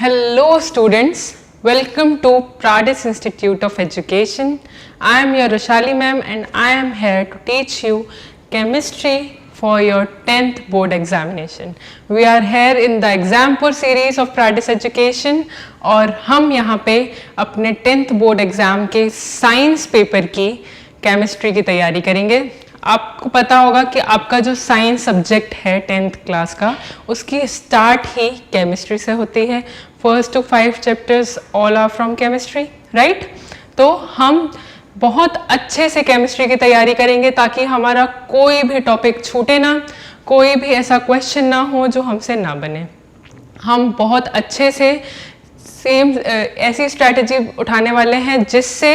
Hello students, welcome to Pradis Institute of Education. I am your Roshali ma'am and I am here to teach you chemistry for your 10th board examination. We are here in the example series of Pradis Education और हम यहाँ पे अपने 10th board exam के science paper की chemistry की तैयारी करेंगे। आपको पता होगा कि आपका जो साइंस सब्जेक्ट है 10th क्लास का, उसकी स्टार्ट ही केमिस्ट्री से होती है। 1st to 5 chapters all are from chemistry, right. तो हम बहुत अच्छे से केमिस्ट्री की तैयारी करेंगे ताकि हमारा कोई भी टॉपिक छूटे ना, कोई भी ऐसा क्वेश्चन ना हो जो हमसे ना बने। हम बहुत अच्छे से ऐसी स्ट्रैटेजी उठाने वाले हैं जिससे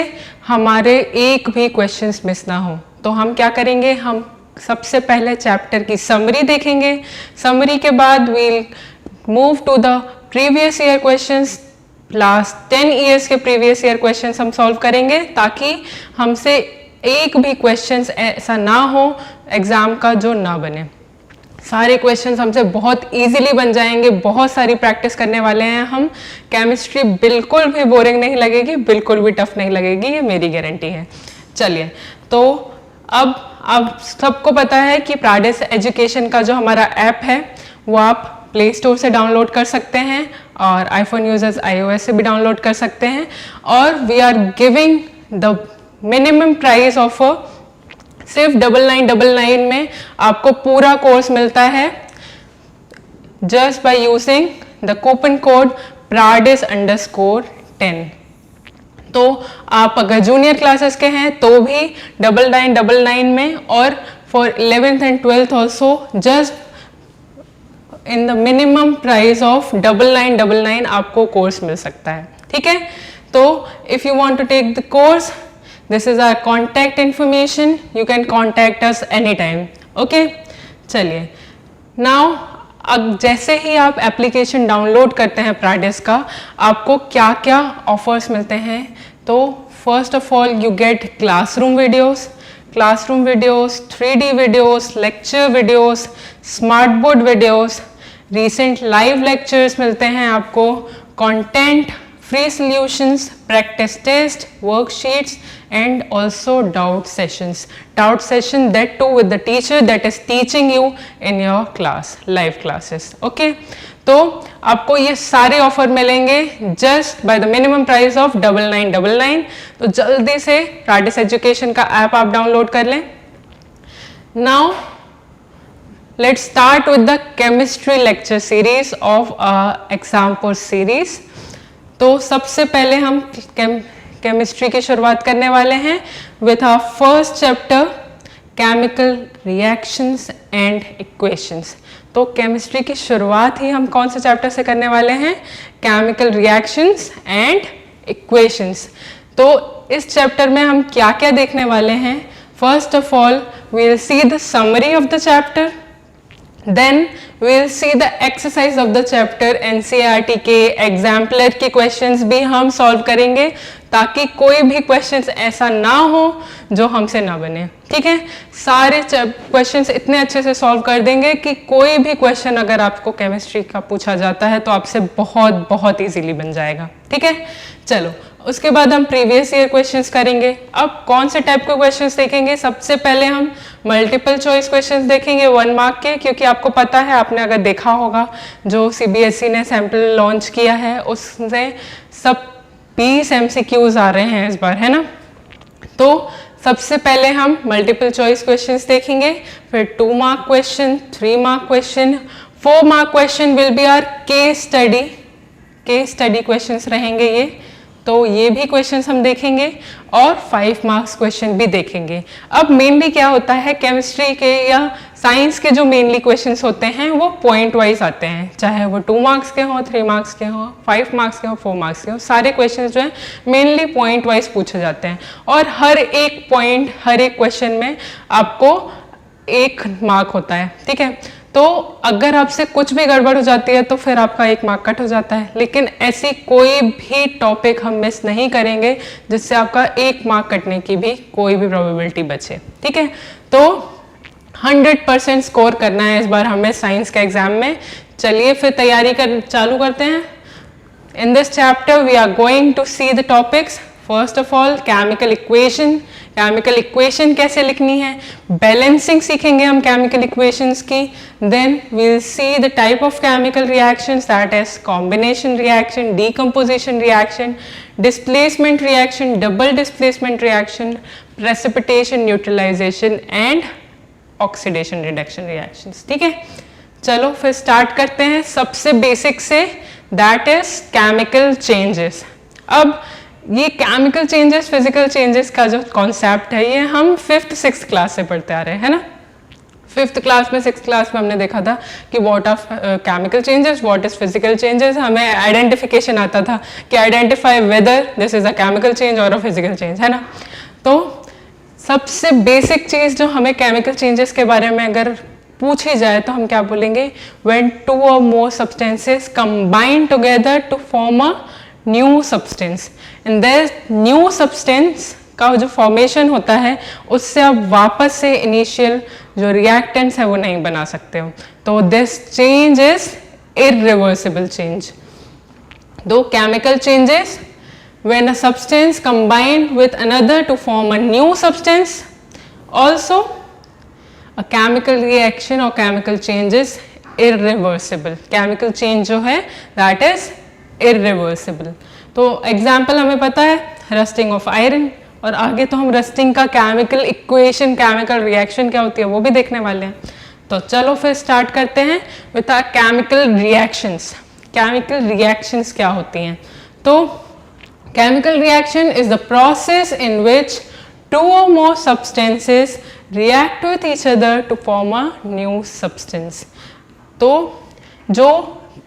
हमारे एक भी क्वेश्चंस मिस ना हो। तो हम क्या करेंगे, हम सबसे पहले चैप्टर की समरी देखेंगे। समरी के बाद we'll move to the previous year questions, last 10 years के प्रीवियस ईयर क्वेश्चंस हम सॉल्व करेंगे ताकि हमसे एक भी क्वेश्चंस ऐसा ना हो एग्जाम का जो ना बने। सारे क्वेश्चंस हमसे बहुत इजीली बन जाएंगे। बहुत सारी प्रैक्टिस करने वाले हैं हम। केमिस्ट्री बिल्कुल भी बोरिंग नहीं लगेगी, बिल्कुल भी टफ नहीं लगेगी, ये मेरी गारंटी है। चलिए, तो अब सबको पता है कि प्राडिस एजुकेशन का जो हमारा ऐप है वो आप प्ले स्टोर से डाउनलोड कर सकते हैं और आईफोन यूजर्स iOS से भी डाउनलोड कर सकते हैं। और we are giving the minimum price of सिर्फ 9999 में आपको पूरा कोर्स मिलता है just by using the coupon code pradis_10। तो आप अगर जूनियर क्लासेस के हैं तो भी 9999 में, और for 11th and 12th also just in the minimum price of 9999 आपको कोर्स मिल सकता है। ठीक है, तो if you want to take the course, this is our contact information, you can contact us any time. Okay, चलिए now अब जैसे ही आप एप्लीकेशन डाउनलोड करते हैं प्राडिस का, आपको क्या क्या ऑफर्स मिलते हैं। तो first of all you get classroom videos, 3D videos, lecture videos, smart board videos, recent live lectures मिलते हैं आपको, content, free solutions, practice test, worksheets and also doubt session that too with the teacher that is teaching you in your class, live classes. Okay, तो आपको ये सारे offer मिलेंगे just by the minimum price of 9999। तो जल्दी से प्राडिस education का app आप डाउनलोड कर लें। Now let's start with the chemistry lecture series of example series. तो सबसे पहले हम केमिस्ट्री की शुरुआत करने वाले हैं with our first chapter chemical reactions and equations. तो केमिस्ट्री की शुरुआत ही हम कौन से चैप्टर से करने वाले हैं, केमिकल रिएक्शंस एंड इक्वेशंस। तो इस चैप्टर में हम क्या क्या देखने वाले हैं, first of all we will see the summary of the chapter, then we will see the exercise of the chapter। NCERT के एग्जाम्पलर के क्वेश्चंस भी हम सॉल्व करेंगे ताकि कोई भी क्वेश्चंस ऐसा ना हो जो हमसे ना बने। ठीक है, सारे क्वेश्चंस इतने अच्छे से सॉल्व कर देंगे कि कोई भी क्वेश्चन अगर आपको केमिस्ट्री का पूछा जाता है तो आपसे बहुत बहुत इजीली बन जाएगा। ठीक है, चलो उसके बाद हम प्रीवियस ईयर क्वेश्चंस करेंगे। अब कौन से टाइप के क्वेश्चंस देखेंगे, सबसे पहले हम मल्टीपल चॉइस क्वेश्चंस देखेंगे 1 मार्क के, क्योंकि आपको पता है, आपने अगर देखा होगा जो CBSE ने सैम्पल लॉन्च किया है उससे सब 20 MCQs आ रहे हैं इस बार, है ना। तो सबसे पहले हम मल्टीपल चॉइस क्वेश्चंस देखेंगे, फिर 2 mark question, 3 mark question, 4 mark question will be our case study questions रहेंगे ये, तो ये भी क्वेश्चंस हम देखेंगे, और 5 मार्क्स क्वेश्चन भी देखेंगे। अब मेनली क्या होता है, केमिस्ट्री के या साइंस के जो मेनली क्वेश्चंस होते हैं वो पॉइंट वाइज आते हैं, चाहे वो 2 मार्क्स के हों, 3 मार्क्स के हों, 5 मार्क्स के हों, 4 मार्क्स के हों, सारे क्वेश्चंस जो हैं मेनली पॉइंट वाइज पूछे जाते हैं। और हर एक पॉइंट, हर एक क्वेश्चन में आपको 1 मार्क होता है। ठीक है, तो अगर आपसे कुछ भी गड़बड़ हो जाती है तो फिर आपका 1 मार्क कट हो जाता है, लेकिन ऐसी कोई भी टॉपिक हम मिस नहीं करेंगे जिससे आपका 1 मार्क कटने की भी कोई भी प्रोबेबिलिटी बचे। ठीक है, तो 100% स्कोर करना है इस बार हमें साइंस के एग्जाम में। चलिए फिर तैयारी चालू करते हैं। In this chapter, we are going to see the topics. First of all, chemical equation. Chemical equation कैसे लिखनी है, बैलेंसिंग सीखेंगे हम केमिकल इक्वेशंस की. Then we'll see the type of chemical reactions, that is combination reaction, decomposition reaction, displacement reaction, double displacement reaction, precipitation, neutralization and oxidation reduction reactions. ठीक है, चलो फिर स्टार्ट करते हैं सबसे बेसिक से, दैट इज केमिकल चेंजेस. अब ये केमिकल चेंजेस, फिजिकल चेंजेस का जो कॉन्सेप्ट है, ये हम 5th 6th क्लास से पढ़ते आ रहे हैं, है ना. 5th क्लास में 6th क्लास में हमने देखा था कि what are chemical changes, what is physical changes. हमें आइडेंटिफिकेशन आता था कि identify whether this is a chemical change और अ फिजिकल चेंज, है ना. तो सबसे बेसिक चीज़ जो हमें केमिकल चेंजेस के बारे में अगर पूछी जाए तो हम क्या बोलेंगे, when 2 or more substances combine together to form a new substance. And this new substance का जो फॉर्मेशन होता है उससे आप वापस से इनिशियल जो रिएक्टेंट्स है वो नहीं बना सकते हो. तो this change is irreversible change. दो chemical changes when a substance combined with another to form a new substance. Also a chemical reaction or chemical change is irreversible. chemical change जो है that is irreversible. तो example हमें पता है rusting of iron, और आगे तो हम रस्टिंग का केमिकल इक्वेशन, केमिकल रिएक्शन क्या होती है वो भी देखने वाले हैं. तो चलो फिर स्टार्ट करते हैं with our chemical reactions. Chemical reactions क्या होती हैं? तो chemical reaction is the process in which 2 or more substances react with each other to form a new substance. तो जो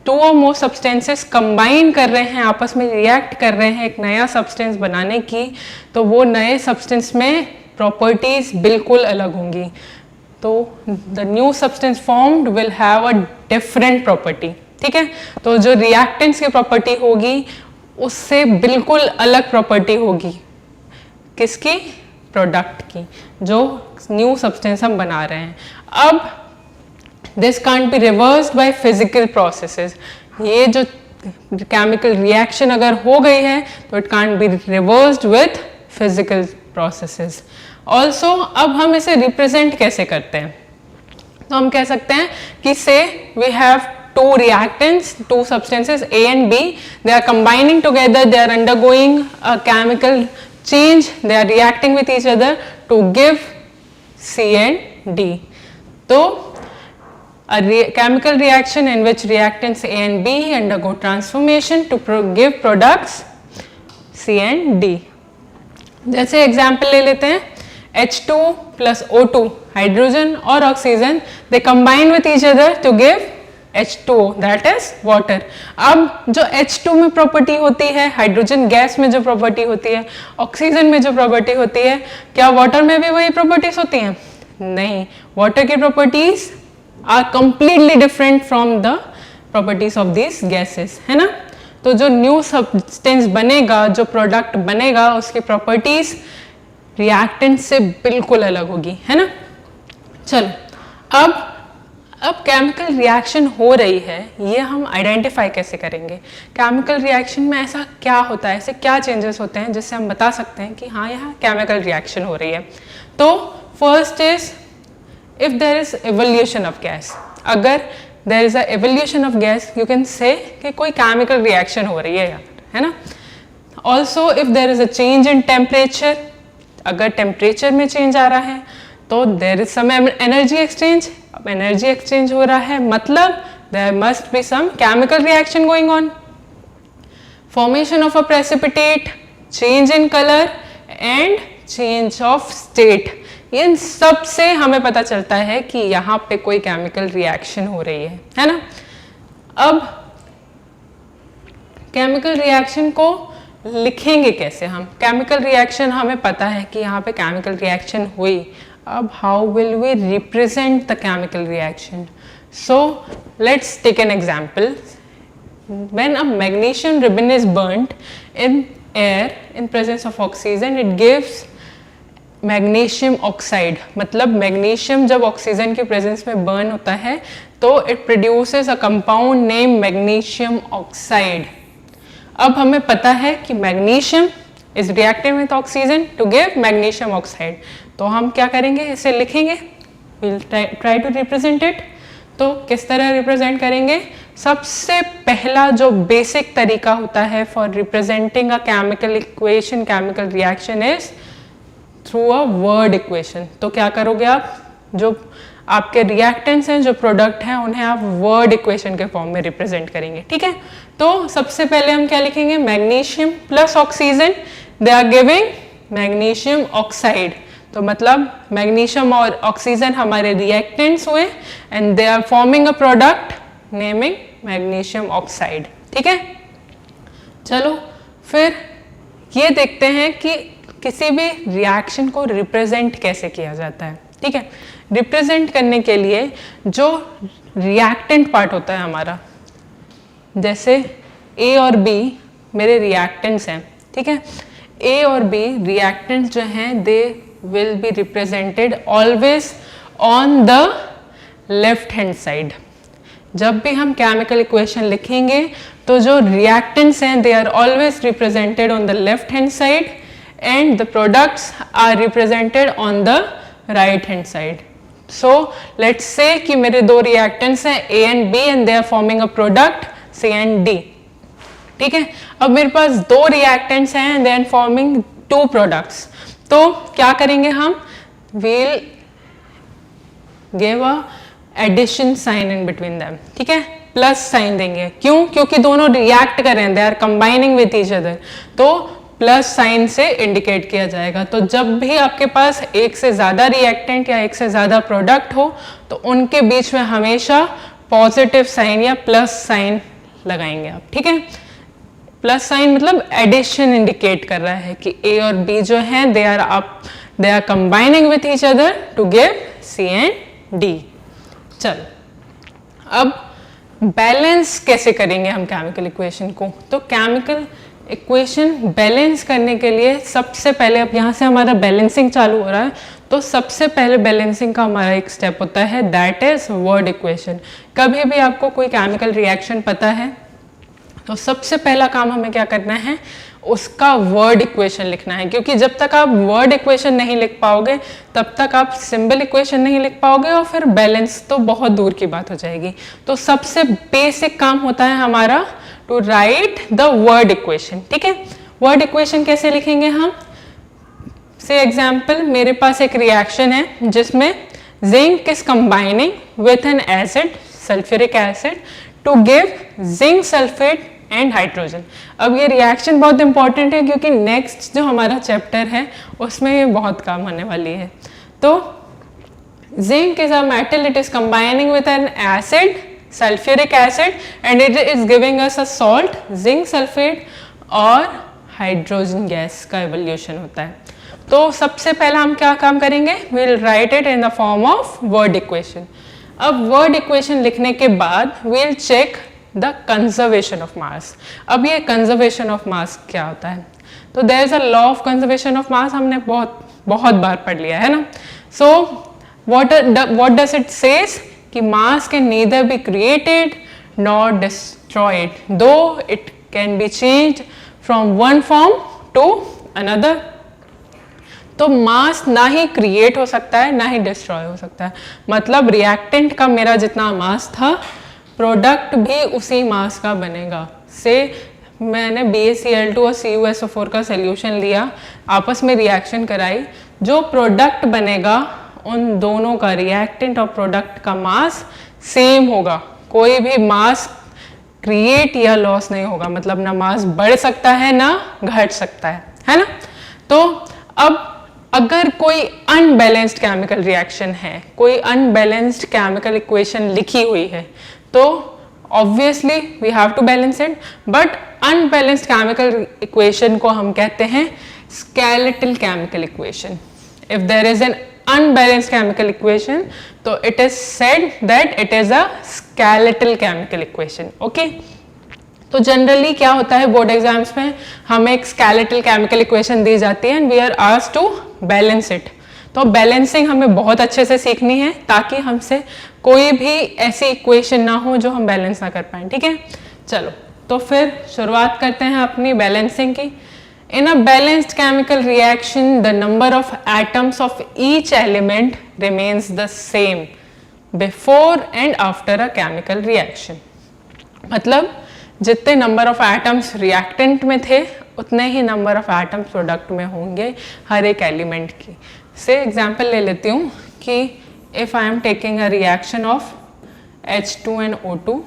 2 or more substances कंबाइन कर रहे हैं, आपस में रिएक्ट कर रहे हैं एक नया सब्सटेंस बनाने की, तो वो नए सब्सटेंस में प्रॉपर्टीज बिल्कुल अलग होंगी. तो the new substance formed will have a different property. ठीक है, तो जो रिएक्टेंट्स की प्रॉपर्टी होगी उससे बिल्कुल अलग प्रॉपर्टी होगी. किसकी? प्रोडक्ट की, जो न्यू सब्सटेंस हम बना रहे हैं. अब this can't be reversed by physical processes. ये जो केमिकल रिएक्शन अगर हो गई है तो it can't be reversed with physical processes. Also अब हम इसे रिप्रेजेंट कैसे करते हैं? तो हम कह सकते हैं कि say we have two reactants, two substances A and B, they are combining together, they are undergoing a chemical change, they are reacting with each other to give C and D. So a chemical reaction in which reactants A and B undergo transformation to give products C and D. जैसे example ले लेते हैं, H2 plus O2, hydrogen और oxygen, they combine with each other to give H2O, that is water. अब जो H2 में property होती है, हाइड्रोजन गैस में जो प्रॉपर्टी होती है, ऑक्सीजन में जो प्रॉपर्टी होती है, क्या वाटर में भी वही प्रॉपर्टीज होती हैं? नहीं, वाटर की properties are completely different from the properties of this gases, है ना. तो जो न्यू सब्सटेंस बनेगा, जो प्रोडक्ट बनेगा, उसकी प्रॉपर्टीज रिएक्टेंट से बिल्कुल अलग होगी, है ना. चलो अब केमिकल रिएक्शन हो रही है, ये हम आइडेंटिफाई कैसे करेंगे? केमिकल रिएक्शन में ऐसा क्या होता है, ऐसे क्या चेंजेस होते हैं जिससे हम बता सकते हैं कि हाँ यहाँ केमिकल रिएक्शन हो रही है? तो first is if there is evolution of gas. अगर there is a evolution of gas, you can say कि कोई केमिकल रिएक्शन हो रही है यहाँ, है ना. Also if there is a change in temperature, अगर टेम्परेचर में चेंज आ रहा है तो there is some energy exchange. अब एनर्जी एक्सचेंज हो रहा है मतलब there must be some chemical reaction going on. Formation of a precipitate, change in colour and change of state, इन सब से हमें पता चलता है कि यहाँ पे कोई केमिकल रिएक्शन हो रही है ना. अब केमिकल रिएक्शन को लिखेंगे कैसे हम? केमिकल रिएक्शन हमें पता है कि यहाँ पे केमिकल रिएक्शन हुई. अब how will we represent the chemical reaction? So let's take an example. When a magnesium ribbon is burnt in air in presence of oxygen, it gives magnesium oxide. मतलब magnesium जब oxygen की presence में burn होता है तो it produces a compound named magnesium oxide. अब हमें पता है कि magnesium is reacting with oxygen to give magnesium oxide, तो हम क्या करेंगे, इसे लिखेंगे, will try to represent it. तो किस तरह रिप्रेजेंट करेंगे, सबसे पहला जो बेसिक तरीका होता है for representing a chemical equation, chemical reaction is through a word equation. तो क्या करोगे आप, जो आपके रिएक्टेंट्स हैं, जो प्रोडक्ट हैं, उन्हें आप वर्ड इक्वेशन के फॉर्म में रिप्रेजेंट करेंगे, ठीक है। तो सबसे पहले हम क्या लिखेंगे, magnesium plus oxygen they are giving magnesium oxide. तो मतलब मैग्नीशियम और ऑक्सीजन हमारे रिएक्टेंट्स हुए and they are forming a product naming magnesium oxide, ठीक है। चलो फिर ये देखते हैं कि किसी भी रिएक्शन को रिप्रेजेंट कैसे किया जाता है, ठीक है। रिप्रेजेंट करने के लिए जो रिएक्टेंट पार्ट होता है हमारा, जैसे ए और बी मेरे रिएक्टेंट्स हैं, ठीक है। ए और बी रिएक्टेंट्स जो हैं they will be represented always on the left hand side. जब भी हम केमिकल इक्वेशन लिखेंगे तो जो रिएक्टेंट्स हैं they are always represented on the left hand side and the products are represented on the right hand side. So let's say कि मेरे दो reactants हैं A and B and they are forming a product C and D, ठीक है। अब मेरे पास दो reactants हैं and they are forming two products, तो क्या करेंगे हम, we'll give a addition sign in between them, ठीक है, प्लस साइन देंगे। क्यों, क्योंकि दोनों रिएक्ट कर रहे हैं, they are combining with each other, तो प्लस साइन से इंडिकेट किया जाएगा। तो जब भी आपके पास एक से ज़्यादा रिएक्टेंट या एक से ज़्यादा प्रोडक्ट हो तो उनके बीच में हमेशा पॉजिटिव साइन या प्लस साइन लगाएंगे आप, ठीक है। प्लस साइन मतलब एडिशन इंडिकेट कर रहा है कि ए और बी जो हैं they are combining with each other to give C and D. चलो अब बैलेंस कैसे करेंगे हम केमिकल इक्वेशन को, तो केमिकल इक्वेशन बैलेंस करने के लिए सबसे पहले, अब यहाँ से हमारा बैलेंसिंग चालू हो रहा है, तो सबसे पहले बैलेंसिंग का हमारा एक स्टेप होता है दैट इज वर्ड इक्वेशन। कभी भी आपको कोई केमिकल रिएक्शन पता है तो सबसे पहला काम हमें क्या करना है, उसका वर्ड इक्वेशन लिखना है, क्योंकि जब तक आप वर्ड इक्वेशन नहीं लिख पाओगे तब तक आप सिंबल इक्वेशन नहीं लिख पाओगे और फिर बैलेंस तो बहुत दूर की बात हो जाएगी। तो सबसे बेसिक काम होता है हमारा to write the word equation, ठीक है। वर्ड इक्वेशन कैसे लिखेंगे हम, से एग्जाम्पल मेरे पास एक रिएक्शन है जिसमें zinc is combining with an acid sulphuric acid to give zinc sulphate and hydrogen. अब ये रिएक्शन बहुत इंपॉर्टेंट है क्योंकि नेक्स्ट जो हमारा चैप्टर है उसमें ये बहुत काम होने वाली है। तो zinc is a metal, it is combining with an acid sulfuric acid and it is giving us a salt zinc sulfate और हाइड्रोजन गैस का एवोल्यूशन होता है। तो सबसे पहला हम क्या काम करेंगे, we'll write it in the form of word equation। अब वर्ड इक्वेशन लिखने के बाद we'll check the conservation of mass। अब ये conservation of mass क्या होता है, तो there is a law of conservation of mass, हमने बहुत बार पढ़ लिया है ना। So what does it says कि mass can neither be created nor destroyed though it can be changed from one form to another। तो मास ना ही क्रिएट हो सकता है ना ही डिस्ट्रॉय हो सकता है, मतलब रिएक्टेंट का मेरा जितना मास था प्रोडक्ट भी उसी मास का बनेगा। से मैंने BaCl2 और CuSO4 का सोल्यूशन लिया, आपस में रिएक्शन कराई, जो प्रोडक्ट बनेगा उन दोनों का, रिएक्टेंट और प्रोडक्ट का मास सेम होगा, कोई भी मास क्रिएट या लॉस नहीं होगा, मतलब ना मास बढ़ सकता है ना घट सकता है ना। तो अब अगर कोई अनबैलेंस्ड केमिकल रिएक्शन है, कोई अनबैलेंस्ड केमिकल इक्वेशन लिखी हुई है, तो obviously we have to balance it, but unbalanced chemical equation को हम कहते हैं skeletal chemical equation. If there is an unbalanced chemical equation तो it is said that it is a skeletal chemical equation, okay। तो generally क्या होता है board exams में, हमें एक skeletal chemical equation दी जाती है and we are asked to balance it। तो बैलेंसिंग हमें बहुत अच्छे से सीखनी है ताकि हमसे कोई भी ऐसी इक्वेशन ना हो जो हम बैलेंस ना कर पाए, ठीक है। चलो तो फिर शुरुआत करते हैं अपनी बैलेंसिंग की। In a balanced chemical reaction the number of atoms of each element remains the same before and after a chemical reaction. मतलब जितने नंबर ऑफ एटम्स रिएक्टेंट में थे उतने ही नंबर ऑफ एटम्स प्रोडक्ट में होंगे हर एक एलिमेंट की। से एग्जांपल ले लेती हूँ कि if I am taking a reaction of H2 and O2,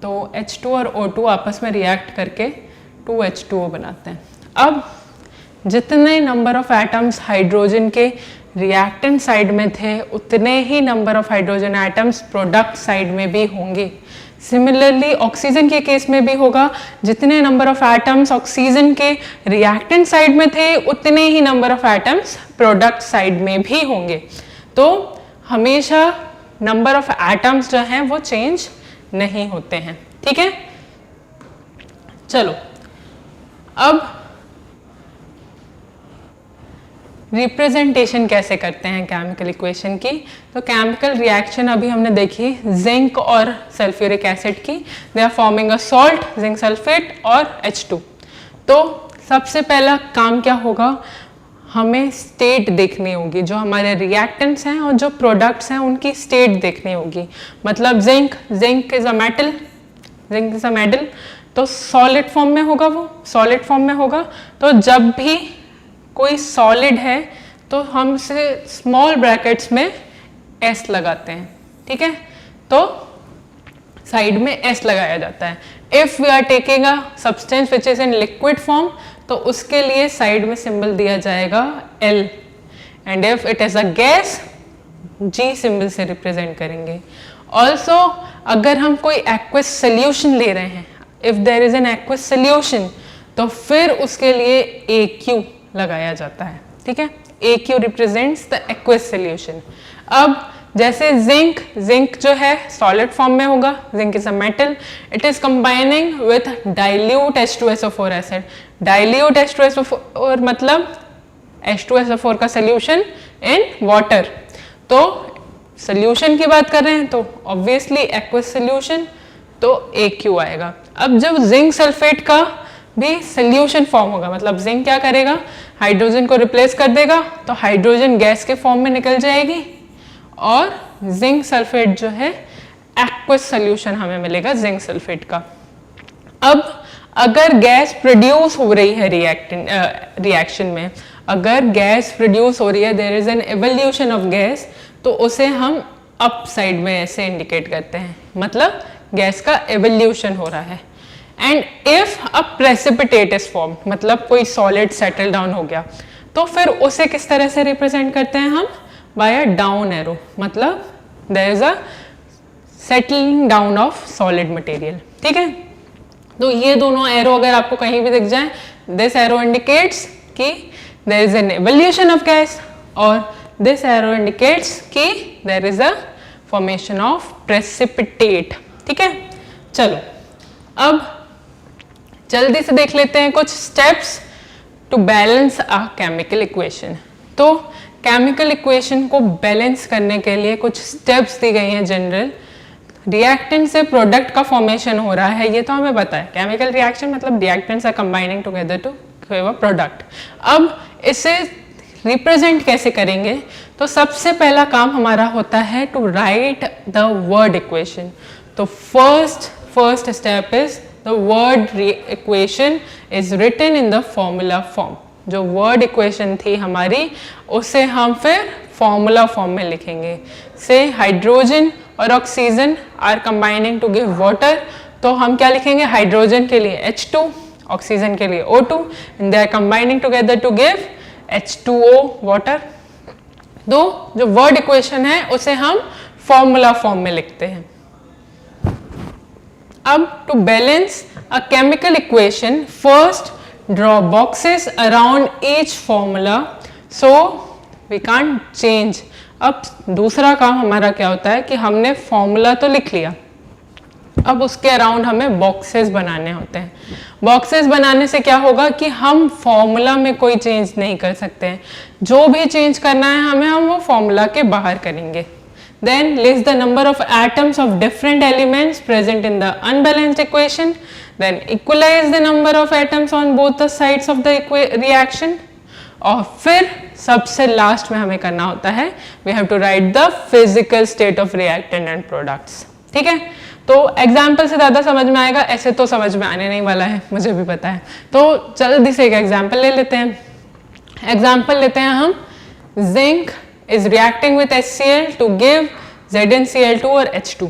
तो H2 और O2 आपस में रिएक्ट करके 2H2O बनाते हैं। अब जितने नंबर ऑफ एटम्स हाइड्रोजन के रिएक्टेंट साइड में थे उतने ही number of hydrogen atoms product side में भी होंगे। सिमिलरली ऑक्सीजन के केस में भी होगा, जितने नंबर ऑफ एटम्स ऑक्सीजन के रिएक्टेंट साइड में थे उतने ही number of atoms product side में भी होंगे। तो हमेशा नंबर ऑफ एटम्स जो हैं वो चेंज नहीं होते हैं। ठीक है, चलो अब रिप्रेजेंटेशन कैसे करते हैं केमिकल इक्वेशन की। तो केमिकल रिएक्शन अभी हमने देखी जिंक और सल्फ्यूरिक एसिड की, they are forming a salt, zinc sulphate और H2। तो सबसे पहला काम क्या होगा, हमें स्टेट देखनी होगी, जो हमारे रिएक्टेंट्स हैं और जो प्रोडक्ट्स हैं उनकी स्टेट देखनी होगी। मतलब zinc is a metal, zinc is a metal, तो सॉलिड फॉर्म में होगा, वो सॉलिड फॉर्म में होगा। तो जब भी कोई सॉलिड है तो हम इसे स्मॉल ब्रैकेट्स में S लगाते हैं। ठीक है, तो साइड में S लगाया जाता है। If we are taking a substance which is in liquid form तो उसके लिए साइड में सिंबल दिया जाएगा L, and if it is a gas G symbol से रिप्रेजेंट करेंगे। ऑल्सो अगर हम कोई एक्वस सोल्यूशन ले रहे हैं, if there is an aqueous solution, तो फिर उसके लिए AQ लगाया जाता है। ठीक है, AQ represents the aqueous solution. अब जैसे जिंक जो है सॉलिड फॉर्म में होगा, zinc is a metal, it is combining with dilute H2SO4 acid. Dilute H2SO4 मतलब H2SO4 का सोल्यूशन इन वाटर। तो सोल्यूशन की बात कर रहे हैं तो ऑब्वियसली एक्वस सोल्यूशन, तो AQ आएगा। अब जब जिंक सल्फेट का भी सोल्यूशन फॉर्म होगा, मतलब जिंक क्या करेगा, हाइड्रोजन को रिप्लेस कर देगा, तो हाइड्रोजन गैस के फॉर्म में निकल जाएगी और जिंक सल्फेट जो है एक्वस सोल्यूशन हमें मिलेगा जिंक सल्फेट का। अब अगर गैस प्रोड्यूस हो रही है रिएक्शन में, अगर गैस प्रोड्यूस हो रही है, there is an evolution of gas, तो उसे हम अप साइड में ऐसे इंडिकेट करते हैं, मतलब गैस का एवोल्यूशन हो रहा है। And if a precipitate is form, मतलब कोई सॉलिड सेटल डाउन हो गया, तो फिर उसे किस तरह से रिप्रेजेंट करते हैं हम, बाय अ डाउन एरो, मतलब there is a settling down of solid material. ठीक है, तो ये दोनों एरो अगर आपको कहीं भी दिख जाए, दिस एरो इंडिकेट्स कि there is an evolution of gas और दिस एरो इंडिकेट्स कि there is a formation of precipitate. ठीक है, चलो अब जल्दी से देख लेते हैं कुछ steps to balance a chemical equation. तो केमिकल इक्वेशन को बैलेंस करने के लिए कुछ स्टेप्स दी गई हैं जनरल। रिएक्टेंट से प्रोडक्ट का फॉर्मेशन हो रहा है, ये तो हमें पता है, केमिकल रिएक्शन मतलब reactants are combining together to give a product. अब इसे रिप्रेजेंट कैसे करेंगे, तो सबसे पहला काम हमारा होता है to write the word equation. तो first step is the word equation is written in the formula form. जो वर्ड इक्वेशन थी हमारी उसे हम फिर फॉर्मूला फॉर्म में लिखेंगे। से हाइड्रोजन और oxygen are combining to give water, तो हम क्या लिखेंगे, हाइड्रोजन के लिए H2, ऑक्सीजन के लिए O2, and they are combining together to give H2O water. तो जो वर्ड इक्वेशन है उसे हम फॉर्मूला फॉर्म में लिखते हैं। अब to balance a chemical equation, first draw boxes around each formula so we can't change। अब दूसरा काम हमारा क्या होता है कि हमने फॉर्मूला तो लिख लिया, अब उसके अराउंड हमें बॉक्सेस बनाने होते हैं। बॉक्सेस बनाने से क्या होगा कि हम फॉर्मूला में कोई चेंज नहीं कर सकते हैं, जो भी चेंज करना है हमें, हम वो फॉर्मूला के बाहर करेंगे। Then list the number of atoms of different elements present in the unbalanced equation. Then equalize the number of atoms on both the sides of the reaction. और फिर सबसे लास्ट में हमें करना होता है we have to write the physical state of reactant and products. ठीक है, तो एग्जाम्पल से ज़्यादा समझ में आएगा, ऐसे तो समझ में आने नहीं वाला है, मुझे भी पता है. तो जल्दी से एक एग्जाम्पल ले लेते हैं. एग्जाम्पल लेते हैं हम, zinc is reacting with HCl to give ZnCl2 और H2.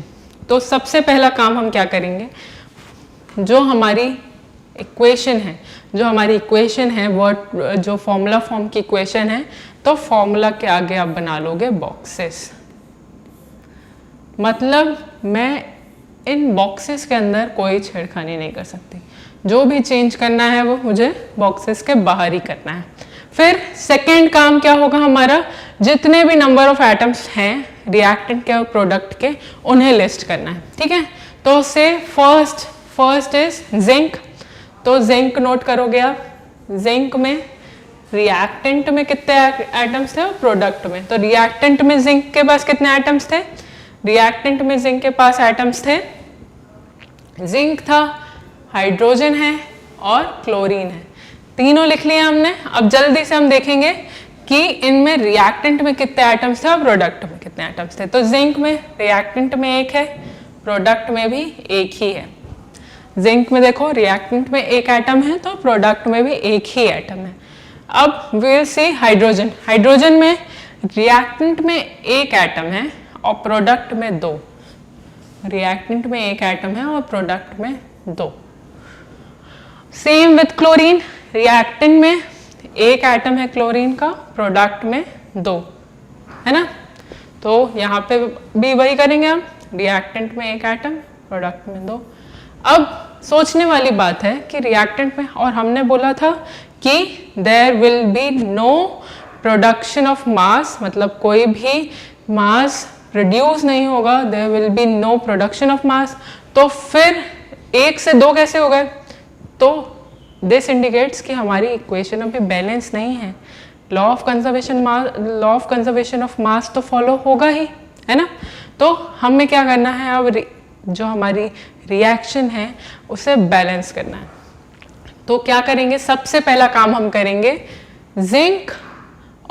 तो सबसे पहला काम हम क्या करेंगे, जो हमारी इक्वेशन है वर्ड जो फॉर्मूला फॉर्म की इक्वेशन है, तो फॉर्मूला के आगे आप बना लोगे बॉक्सेस. मतलब मैं इन बॉक्सेस के अंदर कोई छेड़खानी नहीं कर सकती, जो भी चेंज करना है वो मुझे बॉक्सेस के बाहर ही करना है. फिर सेकेंड काम क्या होगा हमारा, जितने भी नंबर ऑफ एटम्स हैं रिएक्टेंट के और प्रोडक्ट के, उन्हें लिस्ट करना है. ठीक है, तो से फर्स्ट इज जिंक. तो जिंक नोट करोगे आप, जिंक में रिएक्टेंट में कितने एटम्स थे और प्रोडक्ट में. तो रिएक्टेंट में जिंक के पास कितने एटम्स थे, रिएक्टेंट में जिंक के पास एटम्स थे, जिंक था, हाइड्रोजन है और क्लोरीन है. तीनों लिख लिए हमने. अब जल्दी से हम देखेंगे कि इनमें रिएक्टेंट में कितने एटम्स थे और प्रोडक्ट में कितने एटम्स थे. तो जिंक में रिएक्टेंट में एक है, प्रोडक्ट में भी एक ही है. जिंक में देखो रिएक्टेंट में एक एटम है, तो प्रोडक्ट में भी एक ही एटम है. अब विल सी हाइड्रोजन. हाइड्रोजन में रिएक्टेंट में एक एटम है और प्रोडक्ट में दो. रिएक्टेंट में एक एटम है और प्रोडक्ट में दो. Same with chlorine. रिएक्टेंट में एक एटम है क्लोरीन का, प्रोडक्ट में दो, है ना. तो यहाँ पे भी वही करेंगे हम, रिएक्टेंट में एक एटम, प्रोडक्ट में दो. अब सोचने वाली बात है कि रिएक्टेंट में, और हमने बोला था कि there will be no production of mass, मतलब कोई भी मास प्रोड्यूस नहीं होगा, there will be no production of mass. तो फिर एक से दो कैसे हो गए, तो दिस इंडिकेट्स कि हमारी इक्वेशन अभी बैलेंस नहीं है. Law of conservation of mass तो फॉलो होगा ही, है ना. तो हमें क्या करना है, अब जो हमारी रिएक्शन है उसे बैलेंस करना है. तो क्या करेंगे, सबसे पहला काम हम करेंगे जिंक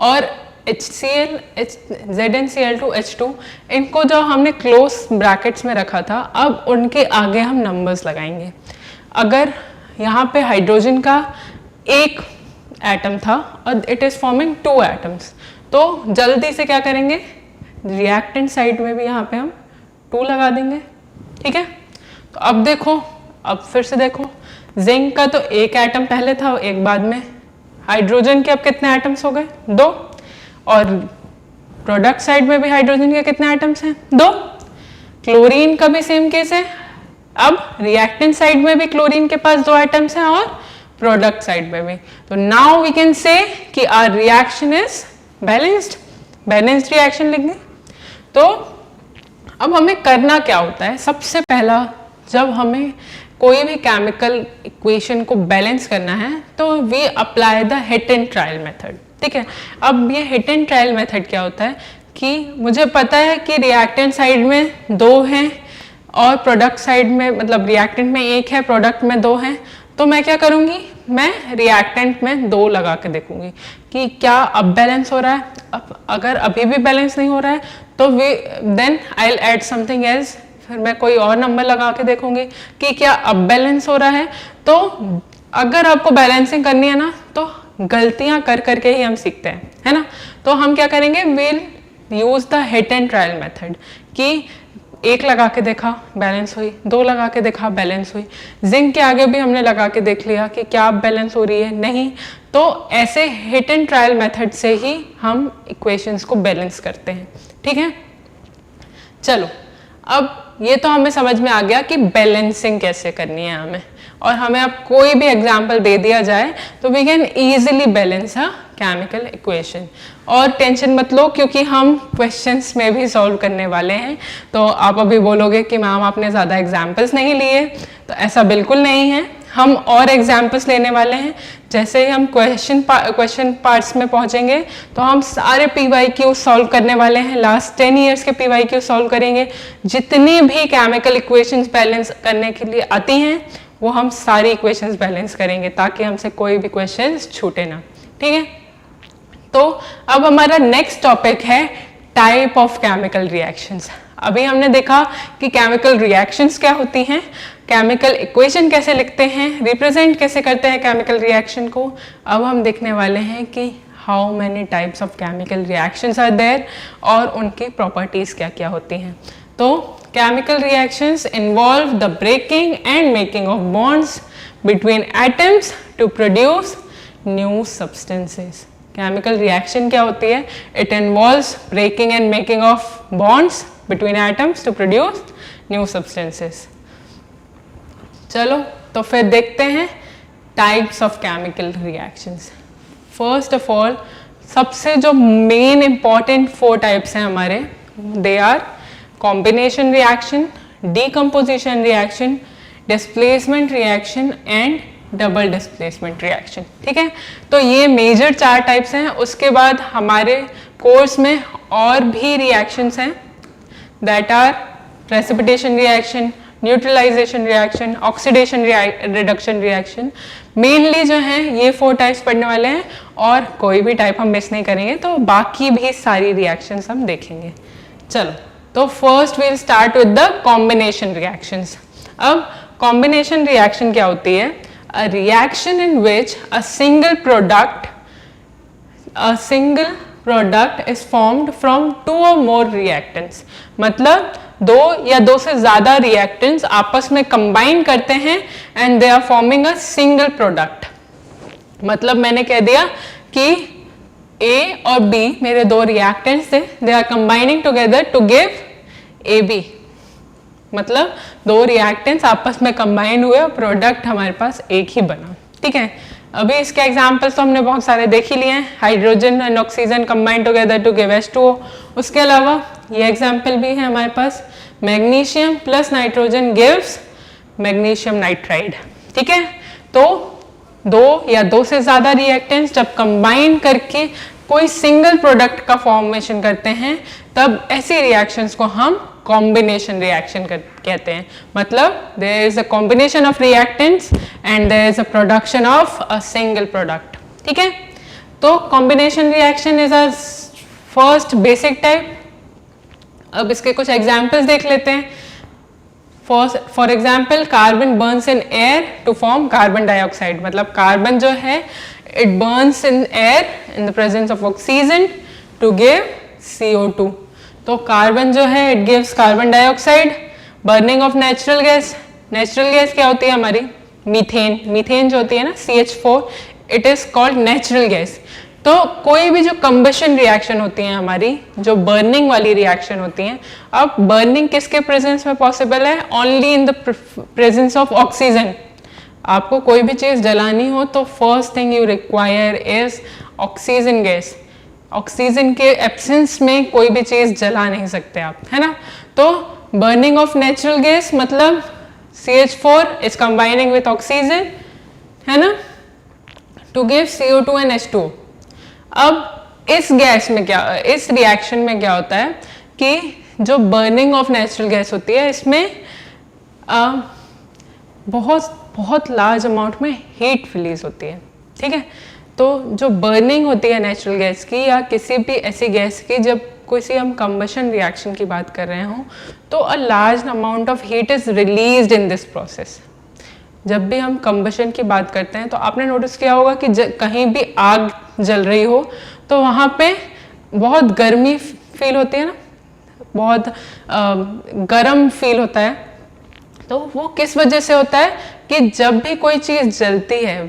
और HCl ZnCl2 H2, इनको जो हमने क्लोज ब्रैकेट्स में रखा था, अब उनके आगे हम नंबर्स लगाएंगे. अगर यहाँ पे हाइड्रोजन का एक एटम था और इट इज फॉर्मिंग 2 एटम्स, तो जल्दी से क्या करेंगे, रिएक्टेंट साइड में भी यहाँ पे हम 2 लगा देंगे. ठीक है, तो अब देखो, अब फिर से देखो, जिंक का तो एक एटम पहले था, एक बाद में. हाइड्रोजन के अब कितने एटम्स हो गए, 2. और प्रोडक्ट साइड में भी हाइड्रोजन के कितने एटम्स हैं, 2. क्लोरीन का भी सेम केस है. अब रिएक्टेंट साइड में भी क्लोरीन के पास 2 एटम्स हैं और प्रोडक्ट साइड में भी. तो नाउ वी कैन से कि our reaction is balanced reaction लिखेंगे. तो अब हमें करना क्या होता है, सबसे पहला जब हमें कोई भी केमिकल इक्वेशन को बैलेंस करना है तो we apply the hit and trial method. ठीक है, अब ये हिट एंड ट्रायल मेथड क्या होता है कि मुझे पता है कि रिएक्टेंट साइड में 2 हैं और प्रोडक्ट साइड में, मतलब रिएक्टेंट में 1 है, प्रोडक्ट में 2 हैं. तो मैं क्या करूँगी, मैं रिएक्टेंट में 2 लगा के देखूंगी कि क्या अब बैलेंस हो रहा है. अब अगर अभी भी बैलेंस नहीं हो रहा है तो then I will add something else. फिर मैं कोई और नंबर लगा के देखूंगी कि क्या अब बैलेंस हो रहा है. तो अगर आपको बैलेंसिंग करनी है ना, तो गलतियां कर करके ही हम सीखते हैं, है ना. तो हम क्या करेंगे, will use the hit and trial method कि 1 लगा के देखा बैलेंस हुई, 2 लगा के देखा बैलेंस हुई. जिंक के आगे भी हमने लगा के देख लिया कि क्या बैलेंस हो रही है, नहीं. तो ऐसे हिट एंड ट्रायल मेथड से ही हम इक्वेशंस को बैलेंस करते हैं. ठीक है, चलो अब ये तो हमें समझ में आ गया कि बैलेंसिंग कैसे करनी है हमें. और हमें अब कोई भी एग्जाम्पल दे दिया जाए तो we can easily balance a chemical equation. और टेंशन मत लो क्योंकि हम क्वेश्चंस में भी सॉल्व करने वाले हैं. तो आप अभी बोलोगे कि मैम आपने ज़्यादा एग्जाम्पल्स नहीं लिए, तो ऐसा बिल्कुल नहीं है. हम और एग्जाम्पल्स लेने वाले हैं। जैसे ही हम क्वेश्चन पार्ट्स में पहुंचेंगे तो हम सारे PYQ सॉल्व करने वाले हैं। लास्ट 10 इयर्स के PYQ सॉल्व करेंगे। जितनी भी केमिकल इक्वेशंस बैलेंस करने के लिए आती हैं वो हम सारी इक्वेशंस बैलेंस करेंगे ताकि हमसे कोई भी क्वेश्चंस छूटे ना। ठीक है, तो अब हमारा नेक्स्ट टॉपिक है टाइप ऑफ केमिकल रिएक्शंस। अभी हमने देखा कि केमिकल रिएक्शंस क्या होती हैं, केमिकल इक्वेशन कैसे लिखते हैं, रिप्रेजेंट कैसे करते हैं केमिकल रिएक्शन को। अब हम देखने वाले हैं कि how many types of chemical reactions are there और उनकी प्रॉपर्टीज क्या क्या होती हैं। तो chemical reactions involve the breaking and making of bonds between atoms to produce new substances. Chemical reaction क्या होती है? It involves breaking and making of bonds between atoms to produce new substances. चलो तो फिर देखते हैं types of chemical reactions. First of all सबसे जो मेन इंपॉर्टेंट 4 टाइप्स हैं हमारे, they are combination reaction, decomposition reaction, displacement reaction and double displacement reaction. ठीक है, तो ये मेजर 4 टाइप्स हैं। उसके बाद हमारे कोर्स में और भी रिएक्शंस हैं, that are precipitation reaction, neutralization reaction, oxidation reduction reaction. Mainly जो है ये 4 टाइप्स पढ़ने वाले हैं और कोई भी टाइप हम मिस नहीं करेंगे, तो बाकी भी सारी रिएक्शंस हम देखेंगे। चलो तो first we'll start with the combination reactions. अब कॉम्बिनेशन रिएक्शन क्या होती है? A reaction in which a single product is formed from 2 or more reactants. मतलब 2 या 2 से ज्यादा रिएक्टेंट्स आपस में कंबाइन करते हैं and they are forming a single product. मतलब मैंने कह दिया कि A और B मेरे 2 रिएक्टेंट्स थे, they are combining together to give AB। मतलब 2 रिएक्टेंट्स आपस में कंबाइन हुए और प्रोडक्ट हमारे पास एक ही बना। ठीक है, अभी इसके एग्जाम्पल्स तो हमने बहुत सारे देख ही लिए हैं। Hydrogen and oxygen combine together to give H2O। उसके अलावा ये एग्जाम्पल भी है हमारे पास, magnesium plus nitrogen gives magnesium nitride. ठीक है, तो 2 या 2 से ज्यादा रिएक्टेंट्स जब कंबाइन करके कोई सिंगल प्रोडक्ट का फॉर्मेशन करते हैं तब ऐसी रिएक्शंस को हम कॉम्बिनेशन रिएक्शन कहते हैं। मतलब there is a combination of reactants and there is a production of a single product. ठीक है, तो combination reaction is a first basic type. अब इसके कुछ एग्जाम्पल्स देख लेते हैं। For example carbon burns in air to form carbon dioxide. मतलब कार्बन जो है it burns in air in the presence of oxygen to give CO2। तो कार्बन जो है it gives carbon dioxide. Burning of natural gas, natural gas क्या होती है हमारी? मीथेन। मीथेन जो होती है ना CH4, it is called natural gas. तो कोई भी जो कंबशन रिएक्शन होती है हमारी, जो बर्निंग वाली रिएक्शन होती हैं, अब बर्निंग किसके प्रेजेंस में पॉसिबल है? Only in the presence of oxygen. आपको कोई भी चीज जलानी हो तो first thing you require is oxygen gas. Oxygen के एब्सेंस में कोई भी चीज जला नहीं सकते आप, है ना। तो बर्निंग ऑफ नेचुरल गैस मतलब CH4 is combining with oxygen, है ना, to give CO2 and H2O। अब इस गैस में क्या, इस रिएक्शन में क्या होता है कि जो बर्निंग ऑफ नेचुरल गैस होती है इसमें बहुत लार्ज अमाउंट में हीट रिलीज होती है। ठीक है, तो जो बर्निंग होती है नेचुरल गैस की या किसी भी ऐसी गैस की, जब किसी हम कंबशन रिएक्शन की बात कर रहे हों तो a large amount of heat is released in this process. जब भी हम कंबशन की बात करते हैं तो आपने नोटिस किया होगा कि कहीं भी आग जल रही हो तो वहाँ पे बहुत गर्मी फील होती है ना, बहुत गर्म फील होता है। तो वो किस वजह से होता है कि जब भी कोई चीज़ जलती है,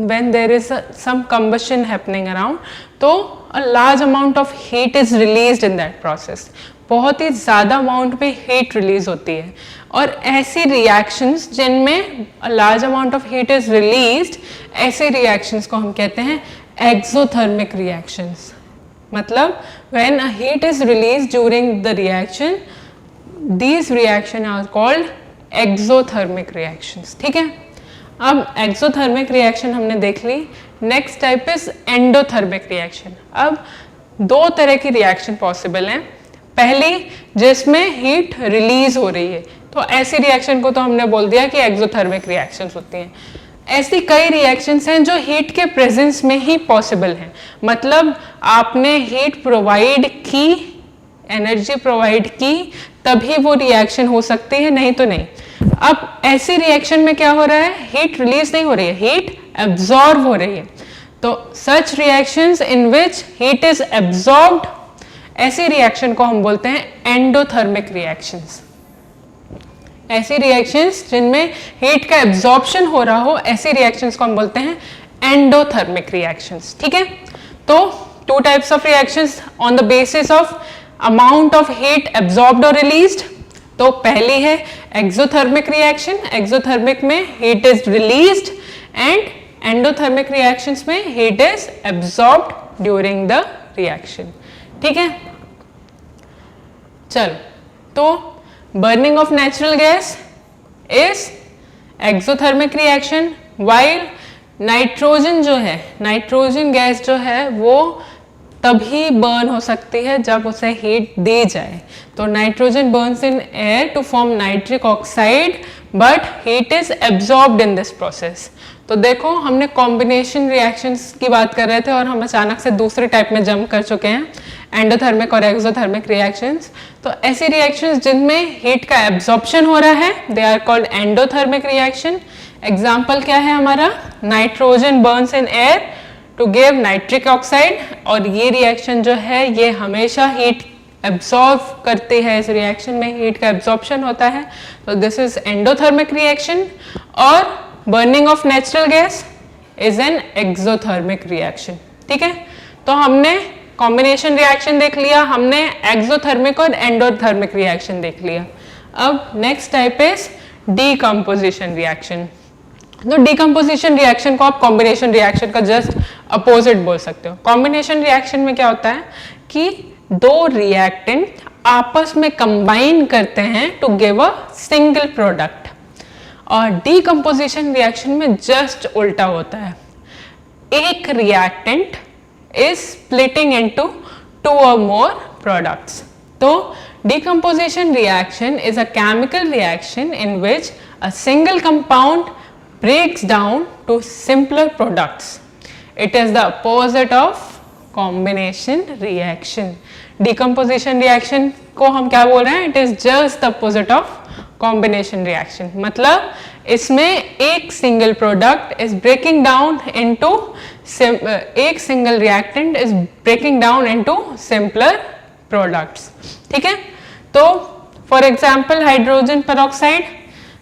when there is some combustion happening around, तो a large amount of heat is released in that process। बहुत ही ज़्यादा अमाउंट में हीट रिलीज होती है और ऐसी रिएक्शंस जिनमें a large amount of heat is released, ऐसे रिएक्शंस को हम कहते हैं एक्सोथर्मिक रिएक्शंस। मतलब when a heat is released during the reaction, these reactions are called exothermic reactions। ठीक है, अब एक्सोथर्मिक रिएक्शन हमने देख ली। Next type is endothermic reaction. अब दो तरह की रिएक्शन पॉसिबल हैं। पहली जिसमें हीट रिलीज हो रही है, तो ऐसी रिएक्शन को तो हमने बोल दिया कि एक्सोथर्मिक रिएक्शंस होती हैं। ऐसी कई रिएक्शंस हैं जो हीट के प्रेजेंस में ही पॉसिबल हैं, मतलब आपने हीट प्रोवाइड की, एनर्जी प्रोवाइड की, तभी वो रिएक्शन हो सकती है, नहीं तो नहीं। अब ऐसी रिएक्शन में क्या हो रहा है, हीट रिलीज नहीं हो रही है, हीट एब्जॉर्ब हो रही है। तो such reactions in which heat is absorbed, ऐसी रिएक्शन को हम बोलते हैं एंडोथर्मिक रिएक्शंस। ऐसी रिएक्शंस जिनमें हीट का एब्जॉर्प्शन हो रहा हो, ऐसी रिएक्शंस को हम बोलते हैं एंडोथर्मिक रिएक्शंस। ठीक है, तो two types of reactions on the basis of amount of heat absorbed और रिलीज्ड। तो पहली है एक्सोथर्मिक रिएक्शन, एक्सोथर्मिक में heat is released, and endothermic reactions में heat is absorbed during the reaction. ठीक है, चलो, तो burning of natural gas is exothermic reaction, while nitrogen जो है, नाइट्रोजन गैस जो है वो तभी बर्न हो सकती है जब उसे हीट दी जाए। तो nitrogen burns in air to form nitric oxide, but heat is absorbed in this process. तो देखो, हमने कॉम्बिनेशन रिएक्शंस की बात कर रहे थे और हम अचानक से दूसरे टाइप में जंप कर चुके हैं, एंडोथर्मिक और एक्सोथर्मिक रिएक्शंस। तो ऐसी रिएक्शंस जिनमें हीट का एब्जॉर्प्शन हो रहा है, they are called endothermic reaction. Example क्या है हमारा, nitrogen burns in air to give nitric oxide, और ये रिएक्शन जो है ये हमेशा हीट एब्जॉर्ब करती है, इस रिएक्शन में हीट का एब्जॉर्प्शन होता है। तो दिस इज एंडोथर्मिक रिएक्शन। और burning of natural gas is an exothermic reaction. ठीक है, तो हमने कॉम्बिनेशन रिएक्शन देख लिया, हमने एक्सोथर्मिक और एंडोथर्मिक रिएक्शन देख लिया। अब next type is decomposition reaction. तो डीकम्पोजिशन रिएक्शन को आप कॉम्बिनेशन रिएक्शन का जस्ट अपोजिट बोल सकते हो। कॉम्बिनेशन रिएक्शन में क्या होता है कि दो रिएक्टेंट आपस में कंबाइन करते हैं to give a single product, और डीकम्पोजिशन रिएक्शन में जस्ट उल्टा होता है। एक reactant is splitting into two or more products. So decomposition reaction is a chemical reaction in which a single compound breaks down to simpler products. It is the opposite of combination reaction. Decomposition reaction को हम क्या बोल रहे हैं, it is just the opposite of combination reaction. मतलब इसमें एक single product is breaking down into, एक single reactant is breaking down into simpler products. ठीक है, तो for example hydrogen peroxide,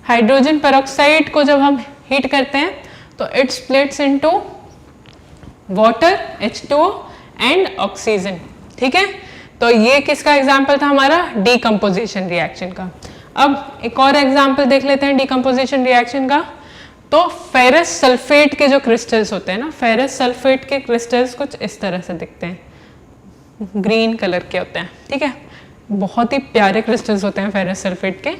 hydrogen peroxide को जब हम हीट करते हैं तो it splits into water H2O and oxygen. ठीक है, तो ये किसका एग्जांपल था हमारा, डीकम्पोजिशन रिएक्शन का। अब एक और एग्जांपल देख लेते हैं डीकम्पोजिशन रिएक्शन का। तो फेरस सल्फेट के जो क्रिस्टल्स होते हैं ना, फेरस सल्फेट के क्रिस्टल्स कुछ इस तरह से दिखते हैं, ग्रीन कलर के होते हैं। ठीक है, बहुत ही प्यारे क्रिस्टल्स होते हैं फेरस सल्फेट के।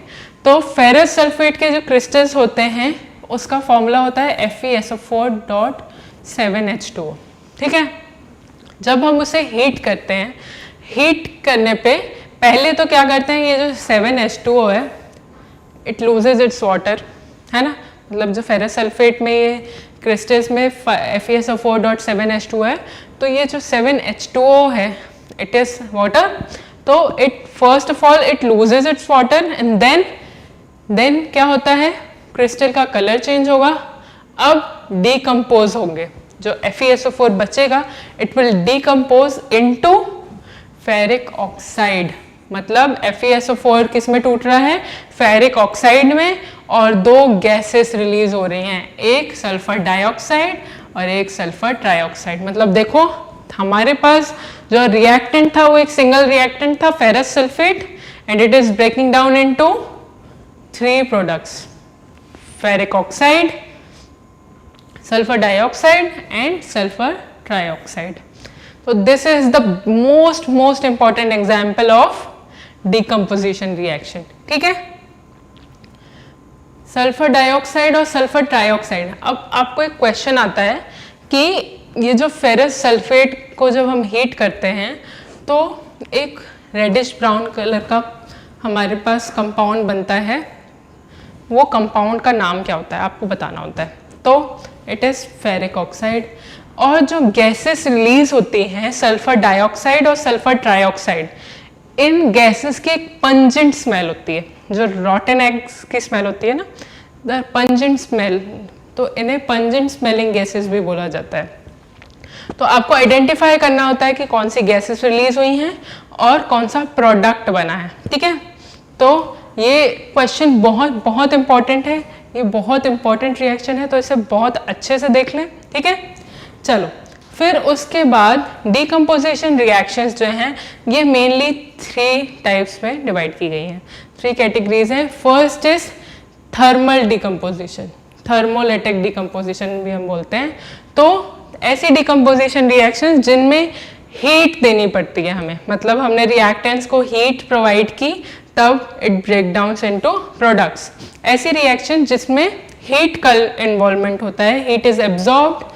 तो फेरस सल्फेट के जो क्रिस्टल्स होते हैं उसका फॉर्मूला होता है FeSO4.7H2O। ठीक है, जब हम उसे हीट करते हैं, हीट करने पे पहले तो क्या करते हैं, ये जो 7H2O है इट लूजेज इट्स वाटर, है ना, मतलब जो फेरस सल्फेट में ये क्रिस्टल्स में FeSO4.7H2O है, तो ये जो 7H2O है इट इज वाटर। तो it first of all it loses its water and then क्या होता है, क्रिस्टल का कलर चेंज होगा। अब डीकम्पोज होंगे, जो FeSO4 बचेगा it will decompose into ferric oxide. मतलब FeSO4 किस में टूट रहा है, फेरिक ऑक्साइड में, और दो गैसेस रिलीज हो रही हैं, एक सल्फर डाइऑक्साइड और एक सल्फर ट्राइऑक्साइड। मतलब देखो हमारे पास जो रिएक्टेंट था वो एक सिंगल रिएक्टेंट था, ferrous sulphate, and it is breaking down into 3 products, ferric oxide, sulphur dioxide and sulphur trioxide. So this is the most important example of decomposition reaction. ठीक है, सल्फर डाइऑक्साइड और sulphur trioxide. अब आपको एक question आता है कि ये जो फेरस सल्फेट को जब हम हीट करते हैं तो एक रेडिश ब्राउन कलर का हमारे पास कंपाउंड बनता है, वो कंपाउंड का नाम क्या होता है आपको बताना होता है। तो इट इज़ फेरिक ऑक्साइड। और जो गैसेस रिलीज होती हैं सल्फर डाइऑक्साइड और सल्फर ट्राइऑक्साइड, इन गैसेस की एक पंजेंट स्मेल होती है, जो रॉटन एग्स की स्मेल होती है ना, द पंजेंट स्मेल, तो इन्हें पंजेंट स्मेलिंग गैसेस भी बोला जाता है। तो आपको आइडेंटिफाई करना होता है कि कौन सी गैसेस रिलीज हुई हैं और कौन सा प्रोडक्ट बना है, ठीक है। तो ये क्वेश्चन बहुत बहुत इंपॉर्टेंट है, ये बहुत इंपॉर्टेंट रिएक्शन है, तो इसे बहुत अच्छे से देख लें, ठीक है। चलो फिर उसके बाद डिकम्पोजिशन रिएक्शंस जो हैं ये मेनली 3 टाइप्स में डिवाइड की गई हैं, 3 कैटेगरीज हैं। First is thermal decomposition, thermolytic decomposition भी हम बोलते हैं। तो ऐसी डिकम्पोजिशन रिएक्शंस जिनमें हीट देनी पड़ती है हमें, मतलब हमने रिएक्टेंट्स को हीट प्रोवाइड की तब it break down into products. ऐसी रिएक्शन जिसमें हीट का इन्वॉल्वमेंट होता है, हीट इज एब्जॉर्ब्ड,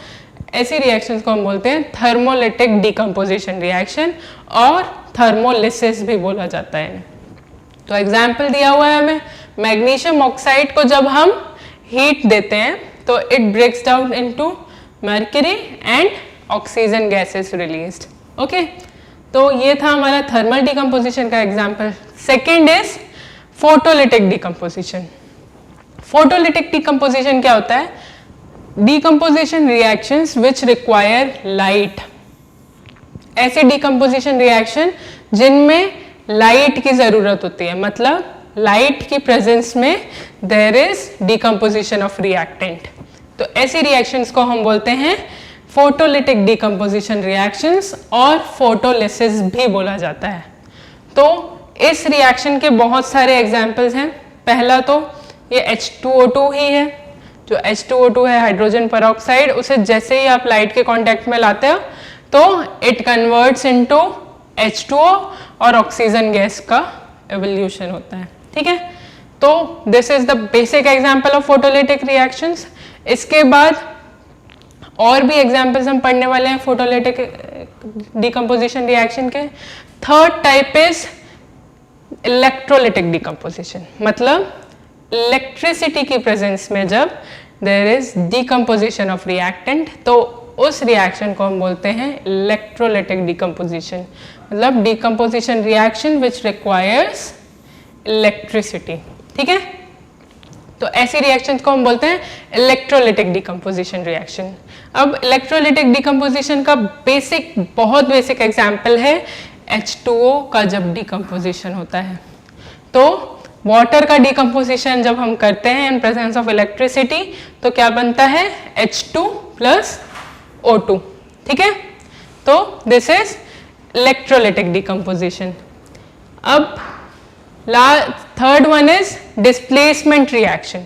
ऐसी रिएक्शंस को हम बोलते हैं थर्मोलिटिक डिकम्पोजिशन रिएक्शन, और थर्मोलिसिस भी बोला जाता है। तो एग्जाम्पल दिया हुआ है हमें, मैग्नीशियम ऑक्साइड को जब हम हीट देते हैं तो it breaks down into mercury and oxygen gases released. Okay, तो ये था हमारा थर्मल डिकम्पोजिशन का example. Second is photolytic decomposition. Photolytic decomposition क्या होता है? Decomposition reactions which require light, ऐसे डिकम्पोजिशन रिएक्शन जिनमें लाइट की जरूरत होती है, मतलब लाइट की प्रेजेंस में there is decomposition of reactant. तो ऐसी रिएक्शंस को हम बोलते हैं फोटोलिटिक डिकम्पोजिशन रिएक्शंस, और फोटोलिसिस भी बोला जाता है। तो इस रिएक्शन के बहुत सारे एग्जाम्पल्स हैं। पहला तो ये H2O2 ही है, जो H2O2 है हाइड्रोजन पेरोक्साइड, उसे जैसे ही आप लाइट के कांटेक्ट में लाते हो तो इट कन्वर्ट्स इनटू H2O और ऑक्सीजन गैस का एवोल्यूशन होता है, ठीक है। तो this is the basic example of photolytic reactions. इसके बाद और भी एग्जांपल्स हम पढ़ने वाले हैं फोटोलिटिक डिकम्पोजिशन रिएक्शन के। Third type is electrolytic decomposition, मतलब इलेक्ट्रिसिटी की प्रेजेंस में जब there is decomposition of reactant तो उस रिएक्शन को हम बोलते हैं इलेक्ट्रोलिटिक डिकम्पोजिशन, मतलब decomposition reaction which requires electricity, ठीक है। तो ऐसी रिएक्शंस को हम बोलते हैं इलेक्ट्रोलिटिक डिकम्पोजिशन रिएक्शन। अब इलेक्ट्रोलिटिक डिकम्पोजिशन का बहुत बेसिक एग्जाम्पल है H2O का जब डिकम्पोजिशन होता है। तो वाटर का डिकम्पोजिशन जब हम करते हैं इन प्रेजेंस ऑफ इलेक्ट्रिसिटी तो क्या बनता है? H2 + O2, ठीक है। तो दिस इज इलेक्ट्रोलिटिक डिकम्पोजिशन। अब third one is displacement reaction.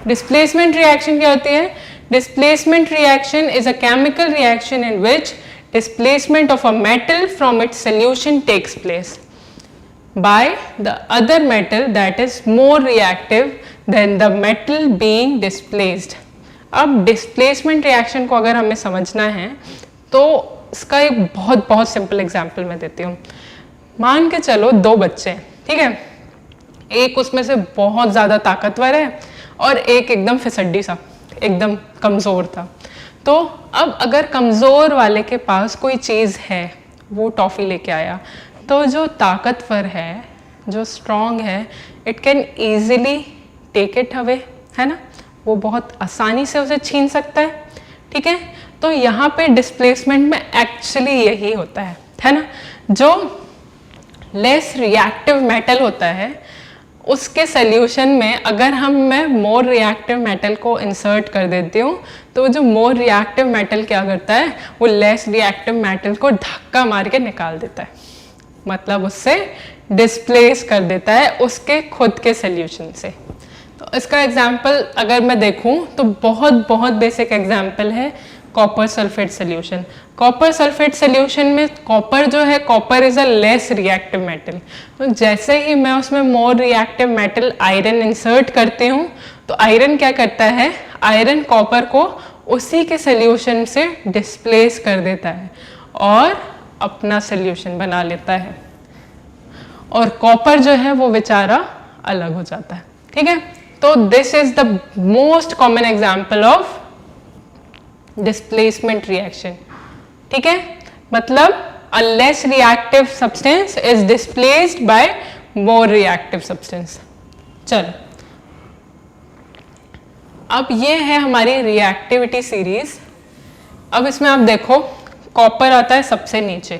Displacement reaction क्या होती है? Displacement reaction is a chemical reaction in which displacement of a metal from its solution takes place by the other metal that is more reactive than the metal being displaced। अब displacement reaction को अगर हमें समझना है तो इसका एक बहुत सिंपल एग्जाम्पल मैं देती हूँ। मान के चलो 2 बच्चे हैं, ठीक है, एक उसमें से बहुत ज़्यादा ताकतवर है और एक एकदम फिसड्डी सा, एकदम कमज़ोर था। तो अब अगर कमज़ोर वाले के पास कोई चीज़ है, वो टॉफ़ी लेके आया, तो जो ताकतवर है, जो स्ट्रॉन्ग है, it can easily take it away, है ना, वो बहुत आसानी से उसे छीन सकता है, ठीक है। तो यहाँ पे डिस्प्लेसमेंट में एक्चुअली यही होता है ना। जो लेस रिएक्टिव मेटल होता है उसके सल्यूशन में अगर मैं मोर रिएक्टिव मेटल को इंसर्ट कर देती हूँ तो जो मोर रिएक्टिव मेटल क्या करता है, वो लेस रिएक्टिव मेटल को धक्का मार के निकाल देता है, मतलब उससे डिस्प्लेस कर देता है उसके खुद के सल्यूशन से। तो इसका एग्जाम्पल अगर मैं देखूँ तो बहुत बेसिक एग्जाम्पल है copper sulphate solution. Copper sulphate solution में कॉपर जो है, copper is a less reactive metal, तो जैसे ही मैं उसमें more reactive metal iron insert करती हूँ तो आयरन क्या करता है, आयरन कॉपर को उसी के सोल्यूशन से डिस्प्लेस कर देता है और अपना सोल्यूशन बना लेता है, और कॉपर जो है वो बेचारा अलग हो जाता है। ठीक है, तो this is the most common example of displacement reaction. ठीक है, मतलब a less reactive substance is displaced by more reactive substance. चलो, अब ये है हमारी रिएक्टिविटी सीरीज। अब इसमें आप देखो, कॉपर आता है सबसे नीचे,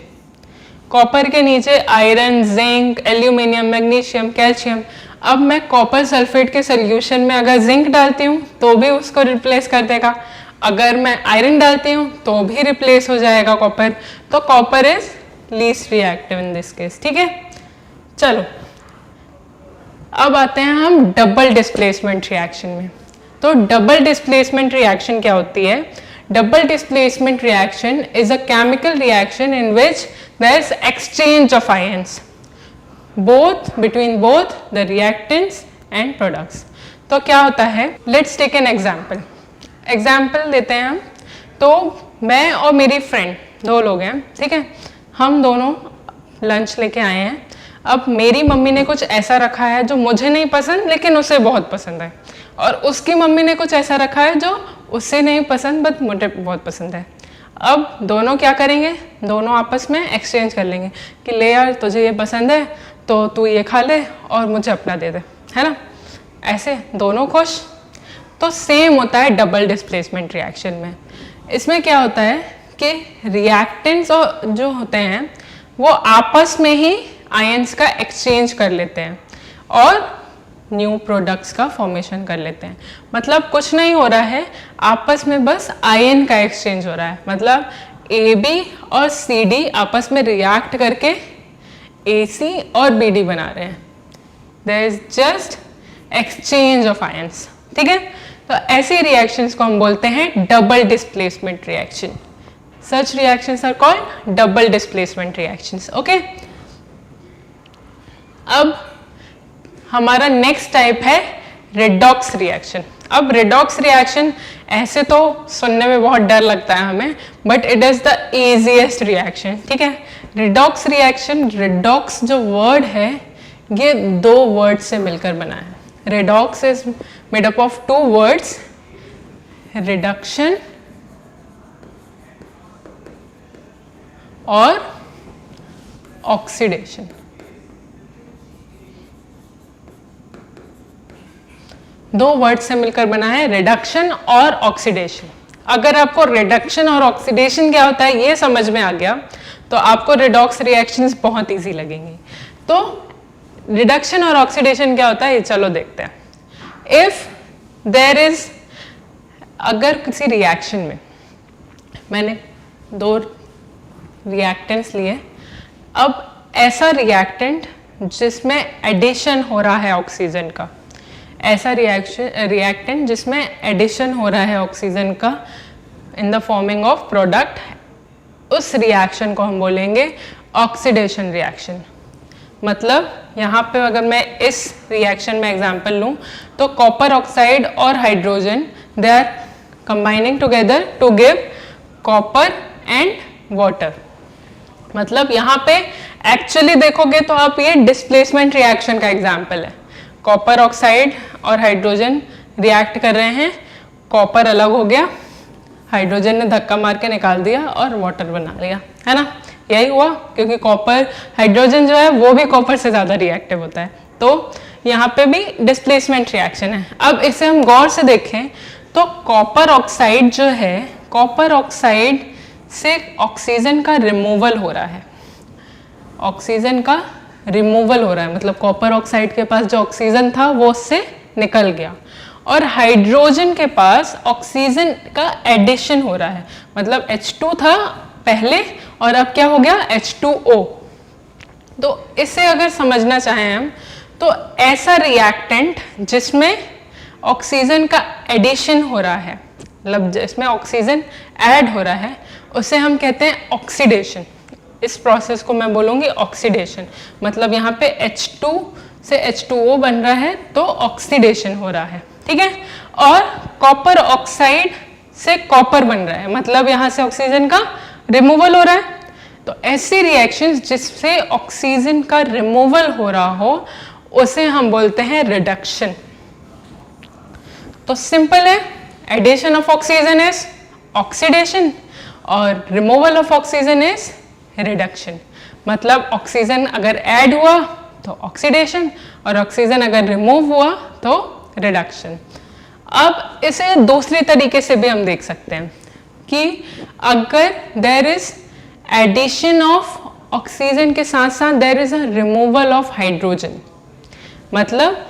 कॉपर के नीचे iron, zinc, aluminium, magnesium, calcium. अब मैं कॉपर सल्फेट के सोल्यूशन में अगर जिंक डालती हूँ तो भी उसको रिप्लेस कर देगा, अगर मैं आयरन डालती हूँ तो भी रिप्लेस हो जाएगा कॉपर। तो copper is least reactive in this case. ठीक है, चलो अब आते हैं हम डबल डिस्प्लेसमेंट रिएक्शन में। तो डबल डिस्प्लेसमेंट रिएक्शन क्या होती है? Double displacement reaction is a chemical reaction in which there is exchange of ions between both the reactants and products। तो क्या होता है, लेट्स टेक एन एग्जाम्पल देते हैं हम। तो मैं और मेरी फ्रेंड, दो लोग हैं, ठीक है, हम दोनों लंच लेके आए हैं। अब मेरी मम्मी ने कुछ ऐसा रखा है जो मुझे नहीं पसंद लेकिन उसे बहुत पसंद है, और उसकी मम्मी ने कुछ ऐसा रखा है जो उससे नहीं पसंद बट मुझे बहुत पसंद है। अब दोनों क्या करेंगे, दोनों आपस में एक्सचेंज कर लेंगे कि ले यार तुझे ये पसंद है तो तू ये खा ले और मुझे अपना दे दे, है ना, ऐसे दोनों खुश। तो सेम होता है डबल डिस्प्लेसमेंट रिएक्शन में। इसमें क्या होता है कि रिएक्टेंट्स जो होते हैं वो आपस में ही आयंस का एक्सचेंज कर लेते हैं और न्यू प्रोडक्ट्स का फॉर्मेशन कर लेते हैं। मतलब कुछ नहीं हो रहा है, आपस में बस आयन का एक्सचेंज हो रहा है। मतलब AB और CD आपस में रिएक्ट करके AC और BD बना रहे हैं। There is just exchange of ions. ठीक है, तो ऐसी रिएक्शंस को हम बोलते हैं double displacement reaction. Such reactions are called double displacement reactions. Okay, अब हमारा नेक्स्ट टाइप है रेडॉक्स रिएक्शन। अब रेडॉक्स रिएक्शन ऐसे तो सुनने में बहुत डर लगता है हमें, but it is the easiest reaction. ठीक है, रेडॉक्स रिएक्शन, रेडॉक्स जो वर्ड है ये दो वर्ड से मिलकर बना है। Redox is made up of two words, reduction और ऑक्सीडेशन। दो वर्ड से मिलकर बना है, रिडक्शन और ऑक्सीडेशन। अगर आपको रिडक्शन और ऑक्सीडेशन क्या होता है ये समझ में आ गया तो आपको रेडॉक्स रिएक्शंस बहुत इजी लगेंगी। तो रिडक्शन और ऑक्सीडेशन क्या होता है ये चलो देखते हैं। इफ देयर इज, अगर किसी रिएक्शन में मैंने दो रिएक्टेंट्स लिए, अब ऐसा रिएक्टेंट जिसमें एडिशन हो रहा है ऑक्सीजन का, ऐसा रिएक्टेंट जिसमें एडिशन हो रहा है ऑक्सीजन का in the forming of product, उस रिएक्शन को हम बोलेंगे ऑक्सीडेशन रिएक्शन। मतलब यहाँ पे अगर मैं इस रिएक्शन में एग्जांपल लूँ तो कॉपर ऑक्साइड और hydrogen they are combining together to give copper and water. मतलब यहाँ पे एक्चुअली देखोगे तो आप ये डिस्प्लेसमेंट रिएक्शन का एग्जाम्पल है। कॉपर ऑक्साइड और हाइड्रोजन रिएक्ट कर रहे हैं, कॉपर अलग हो गया, हाइड्रोजन ने धक्का मार के निकाल दिया और वाटर बना लिया, है ना, यही हुआ। क्योंकि कॉपर, हाइड्रोजन जो है वो भी कॉपर से ज़्यादा रिएक्टिव होता है। तो यहाँ पे भी डिस्प्लेसमेंट रिएक्शन है। अब इसे हम गौर से देखें तो कॉपर ऑक्साइड जो है, कॉपर ऑक्साइड से ऑक्सीजन का रिमूवल हो रहा है, ऑक्सीजन का रिमूवल हो रहा है। मतलब कॉपर ऑक्साइड के पास जो ऑक्सीजन था वो उससे निकल गया, और हाइड्रोजन के पास ऑक्सीजन का एडिशन हो रहा है। मतलब H2 था पहले और अब क्या हो गया H2O। तो इसे अगर समझना चाहें हम तो ऐसा रिएक्टेंट जिसमें ऑक्सीजन का एडिशन हो रहा है, मतलब इसमें ऑक्सीजन ऐड हो रहा है, उसे हम कहते हैं ऑक्सीडेशन। इस प्रोसेस को मैं बोलूँगी ऑक्सीडेशन। मतलब यहाँ पे H2 से H2O बन रहा है तो ऑक्सीडेशन हो रहा है, ठीक है। और कॉपर ऑक्साइड से कॉपर बन रहा है, मतलब यहाँ से ऑक्सीजन का रिमूवल हो रहा है। तो ऐसी रिएक्शंस जिससे ऑक्सीजन का रिमूवल हो रहा हो उसे हम बोलते हैं रिडक्शन। तो सिंपल है, addition of oxygen is oxidation और removal of oxygen is reduction. मतलब ऑक्सीजन अगर ऐड हुआ तो ऑक्सीडेशन और ऑक्सीजन अगर रिमूव हुआ तो रिडक्शन। अब इसे दूसरे तरीके से भी हम देख सकते हैं कि अगर there is addition of oxygen के साथ साथ there is a removal of hydrogen, मतलब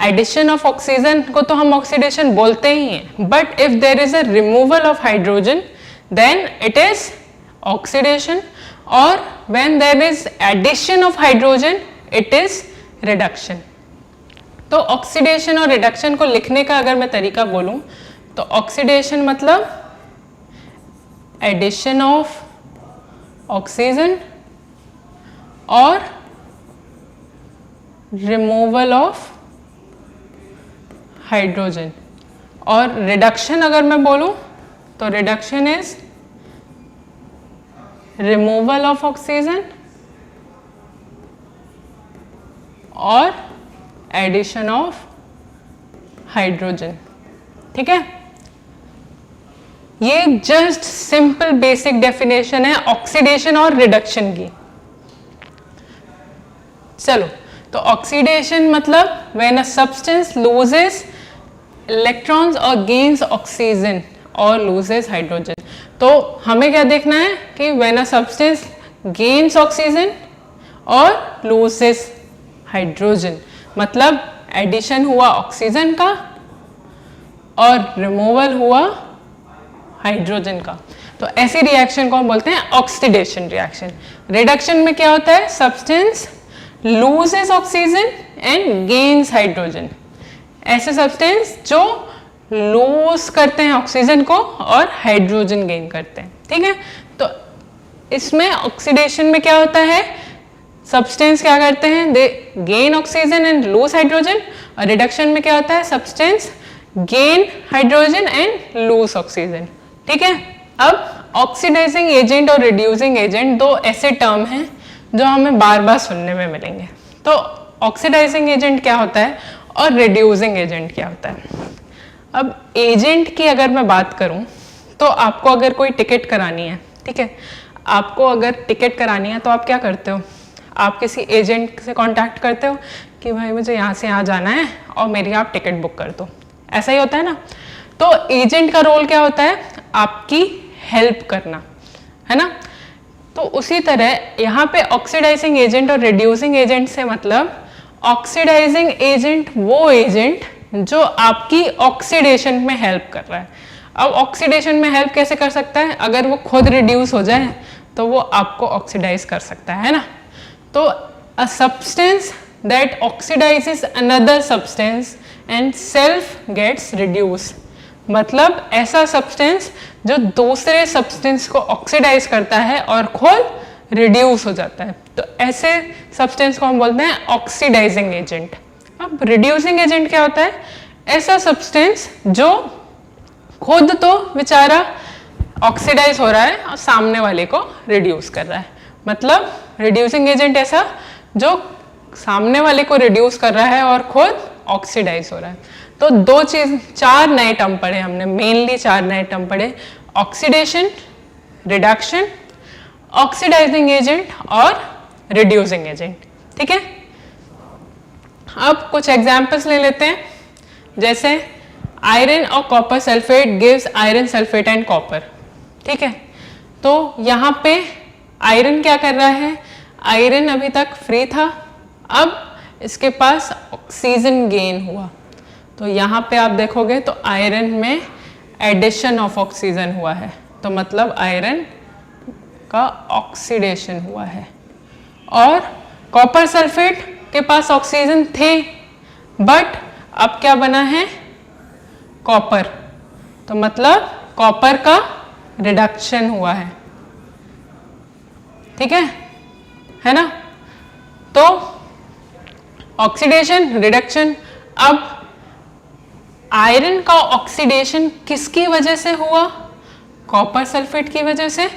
एडिशन ऑफ ऑक्सीजन को तो हम ऑक्सीडेशन बोलते ही हैं, but if there is a removal of hydrogen then it is oxidation, और when there is addition of hydrogen it is reduction. तो oxidation और रिडक्शन को लिखने का अगर मैं तरीका बोलूं तो ऑक्सीडेशन मतलब एडिशन ऑफ ऑक्सीजन और रिमूवल ऑफ हाइड्रोजन, और रिडक्शन अगर मैं बोलूं तो reduction is removal of oxygen और एडिशन ऑफ हाइड्रोजन, ठीक है। ये जस्ट सिंपल बेसिक डेफिनेशन है ऑक्सीडेशन और रिडक्शन की। चलो, तो ऑक्सीडेशन मतलब when a substance loses electrons और गेन्स ऑक्सीजन और लूजेस हाइड्रोजन। तो हमें क्या देखना है कि when a substance gains oxygen और लूजेस हाइड्रोजन, मतलब एडिशन हुआ ऑक्सीजन का और रिमूवल हुआ हाइड्रोजन का। तो ऐसी रिएक्शन को हम बोलते हैं ऑक्सीडेशन रिएक्शन। रिडक्शन में क्या होता है, substance loses oxygen and gains hydrogen. ऐसे सब्सटेंस जो लूज करते हैं ऑक्सीजन को और हाइड्रोजन गेन करते हैं, ठीक है। तो इसमें ऑक्सीडेशन में क्या होता है, सब्सटेंस क्या करते हैं, they gain oxygen and lose hydrogen, और रिडक्शन में क्या होता है, substance gain hydrogen and lose oxygen, ठीक है। अब ऑक्सीडाइजिंग एजेंट और रिड्यूसिंग एजेंट दो ऐसे टर्म हैं जो हमें बार बार सुनने में मिलेंगे। तो ऑक्सीडाइजिंग एजेंट क्या होता है और रिड्यूसिंग एजेंट क्या होता है। अब एजेंट की अगर मैं बात करूं तो आपको अगर कोई टिकट करानी है, ठीक है, आपको अगर टिकट करानी है तो आप क्या करते हो, आप किसी एजेंट से कांटेक्ट करते हो कि भाई मुझे यहाँ से यहाँ जाना है और मेरी आप टिकट बुक कर दो, ऐसा ही होता है ना। तो एजेंट का रोल क्या होता है, आपकी हेल्प करना, है ना। तो उसी तरह यहाँ पे ऑक्सीडाइजिंग एजेंट और रिड्यूसिंग एजेंट से मतलब ऑक्सीडाइजिंग एजेंट वो एजेंट जो आपकी ऑक्सीडेशन में हेल्प कर रहा है। अब ऑक्सीडेशन में हेल्प कैसे कर सकता है, अगर वो खुद रिड्यूस हो जाए तो वो आपको ऑक्सीडाइज कर सकता है ना। तो a substance that oxidizes another substance and self gets reduce, मतलब ऐसा सब्सटेंस जो दूसरे सब्सटेंस को ऑक्सीडाइज करता है और खुद रिड्यूस हो जाता है। तो ऐसे सब्सटेंस को हम बोलते हैं ऑक्सीडाइजिंग एजेंट। अब रिड्यूसिंग एजेंट क्या होता है, ऐसा सब्सटेंस जो खुद तो बेचारा ऑक्सीडाइज हो रहा है और सामने वाले को रिड्यूस कर रहा है। मतलब रिड्यूसिंग एजेंट ऐसा जो सामने वाले को रिड्यूस कर रहा है और खुद ऑक्सीडाइज हो रहा है। तो दो चीज, चार नए टर्म पढ़े हमने, मेनली चार नए टर्म पढ़े, ऑक्सीडेशन, रिडक्शन, ऑक्सीडाइजिंग एजेंट और रिड्यूसिंग एजेंट, ठीक है। अब कुछ एग्जांपल्स ले लेते हैं, जैसे आयरन और copper sulphate gives iron sulphate and copper, ठीक है। तो यहाँ पे आयरन क्या कर रहा है, आयरन अभी तक फ्री था, अब इसके पास ऑक्सीजन गेन हुआ। तो यहाँ पे आप देखोगे तो आयरन में एडिशन ऑफ ऑक्सीजन हुआ है, तो मतलब आयरन का ऑक्सीडेशन हुआ है। और कॉपर सल्फेट के पास ऑक्सीजन थे बट अब क्या बना है, कॉपर, तो मतलब कॉपर का रिडक्शन हुआ ठीक है ना। तो ऑक्सीडेशन रिडक्शन। अब आयरन का ऑक्सीडेशन किसकी वजह से हुआ? कॉपर सल्फेट की वजह से।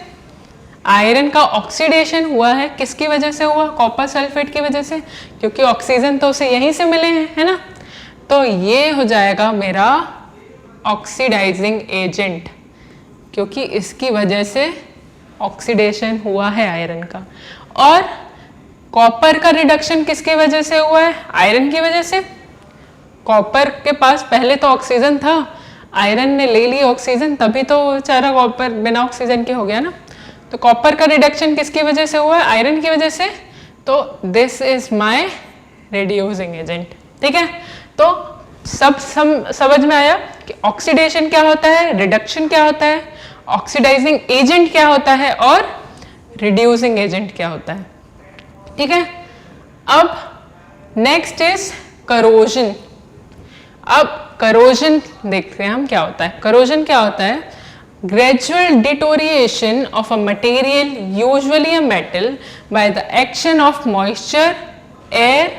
आयरन का ऑक्सीडेशन हुआ है किसकी वजह से हुआ? कॉपर सल्फेट की वजह से, क्योंकि ऑक्सीजन तो उसे यहीं से मिले हैं, है ना। तो ये हो जाएगा मेरा ऑक्सीडाइजिंग एजेंट, क्योंकि इसकी वजह से ऑक्सीडेशन हुआ है आयरन का। और कॉपर का रिडक्शन किसकी वजह से हुआ है? आयरन की वजह से। कॉपर के पास पहले तो ऑक्सीजन था, आयरन ने ले ली ऑक्सीजन, तभी तो बेचारा कॉपर बिना ऑक्सीजन के हो गया ना। तो कॉपर का रिडक्शन किसकी वजह से हुआ है? आयरन की वजह से। तो this is my reducing agent, ठीक है। तो सब समझ में आया कि ऑक्सीडेशन क्या होता है, रिडक्शन क्या होता है, ऑक्सीडाइजिंग एजेंट क्या होता है और रिड्यूसिंग एजेंट क्या होता है, ठीक है। अब नेक्स्ट इज करोजन। अब करोजन देखते हैं हम क्या होता है। करोजन क्या होता है? Gradual deterioration of a material, usually a metal, by the action of moisture, air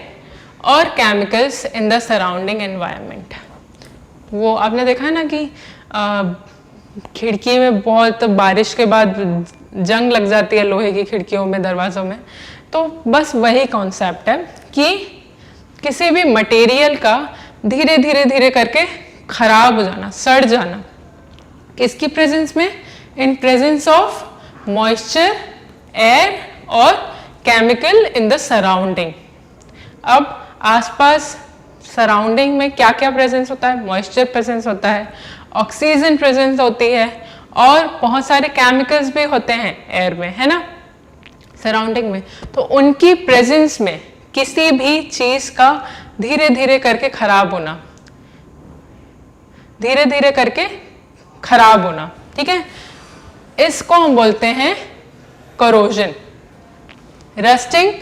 और chemicals in the surrounding environment. वो आपने देखा है ना कि खिड़की में बहुत बारिश के बाद जंग लग जाती है लोहे की खिड़कियों में, दरवाज़ों में। तो बस वही कॉन्सेप्ट है कि किसी भी मटेरियल का धीरे धीरे धीरे करके खराब हो जाना, सड़ जाना, किसकी प्रेजेंस में? In presence of moisture, air और केमिकल इन द सराउंडिंग। अब आसपास सराउंडिंग में क्या क्या प्रेजेंस होता है? मॉइस्चर प्रेजेंस होता है, ऑक्सीजन प्रेजेंस होती है और बहुत सारे केमिकल्स भी होते हैं एयर में, है ना, सराउंडिंग में। तो उनकी प्रेजेंस में किसी भी चीज का धीरे धीरे करके खराब होना, धीरे धीरे करके खराब होना, ठीक है, इसको हम बोलते हैं corrosion. Rusting,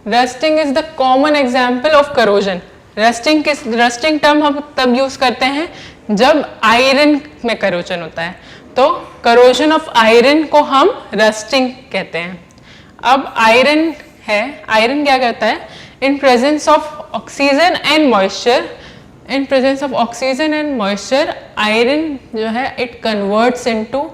rusting is the common example of corrosion. Rusting term हम तब यूज करते हैं जब आयरन में करोजन होता है, तो करोजन ऑफ आयरन को हम रस्टिंग कहते हैं। अब आयरन है, आयरन क्या करता है? In presence of oxygen and moisture, in presence of oxygen and moisture, iron जो है it converts into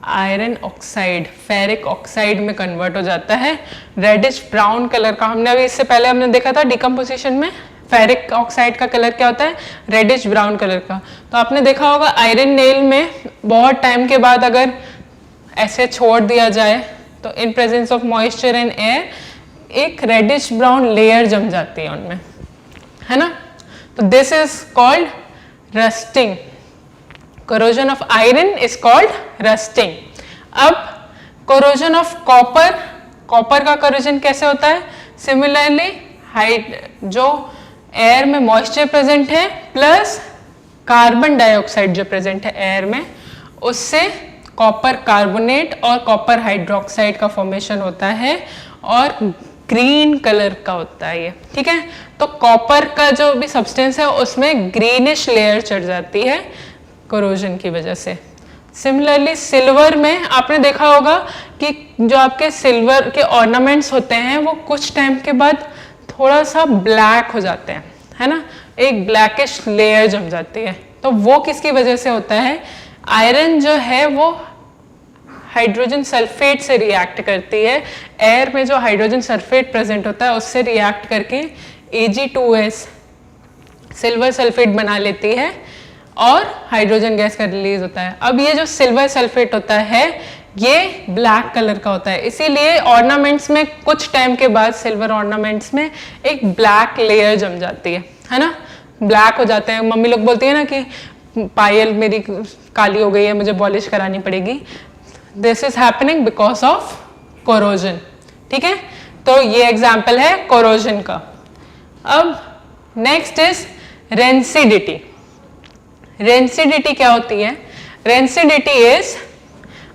iron oxide, ferric oxide में कन्वर्ट हो जाता है, रेडिश ब्राउन कलर का। हमने अभी इससे पहले हमने देखा था डिकम्पोजिशन में फेरिक ऑक्साइड का कलर क्या होता है? रेडिश ब्राउन कलर का। तो आपने देखा होगा आयरन नेल में बहुत टाइम के बाद अगर ऐसे छोड़ दिया जाए तो in presence of moisture and air एक रेडिश ब्राउन लेयर जम जाती है उनमें, है ना। तो this is called rusting. corrosion of iron is called rusting. अब corrosion of copper, कॉपर का corrosion कैसे होता है? सिमिलरली जो एयर में मॉइस्चर प्रेजेंट है प्लस कार्बन डाइऑक्साइड जो प्रेजेंट है एयर में, उससे कॉपर कार्बोनेट और कॉपर हाइड्रोक्साइड का फॉर्मेशन होता है और ग्रीन कलर का होता है ये, ठीक है। तो कॉपर का जो भी सब्सटेंस है उसमें ग्रीनिश लेयर चढ़ जाती है कोरोजन की वजह से। सिमिलरली सिल्वर में आपने देखा होगा कि जो आपके सिल्वर के ऑर्नामेंट्स होते हैं वो कुछ टाइम के बाद थोड़ा सा ब्लैक हो जाते हैं, है ना, एक ब्लैकिश लेयर जम जाती है। तो वो किसकी वजह से होता है? आयरन जो है वो हाइड्रोजन सल्फेट से रिएक्ट करती है, एयर में जो हाइड्रोजन सल्फेट प्रेजेंट होता है उससे रिएक्ट करके Ag2S सिल्वर सल्फेट बना लेती है और हाइड्रोजन गैस का रिलीज होता है। अब ये जो सिल्वर सल्फेट होता है ये ब्लैक कलर का होता है, इसीलिए ऑर्नामेंट्स में कुछ टाइम के बाद सिल्वर ऑर्नामेंट्स में एक ब्लैक लेयर जम जाती है ना, ब्लैक हो जाते हैं। मम्मी लोग बोलती है ना कि पायल मेरी काली हो गई है, मुझे पॉलिश करानी पड़ेगी। This is happening because of corrosion, ठीक है। तो ये एग्जाम्पल है कोरोजन का। अब नेक्स्ट इज रेंसिडिटी। रेंसिडिटी क्या होती है? रेंसिडिटी इज,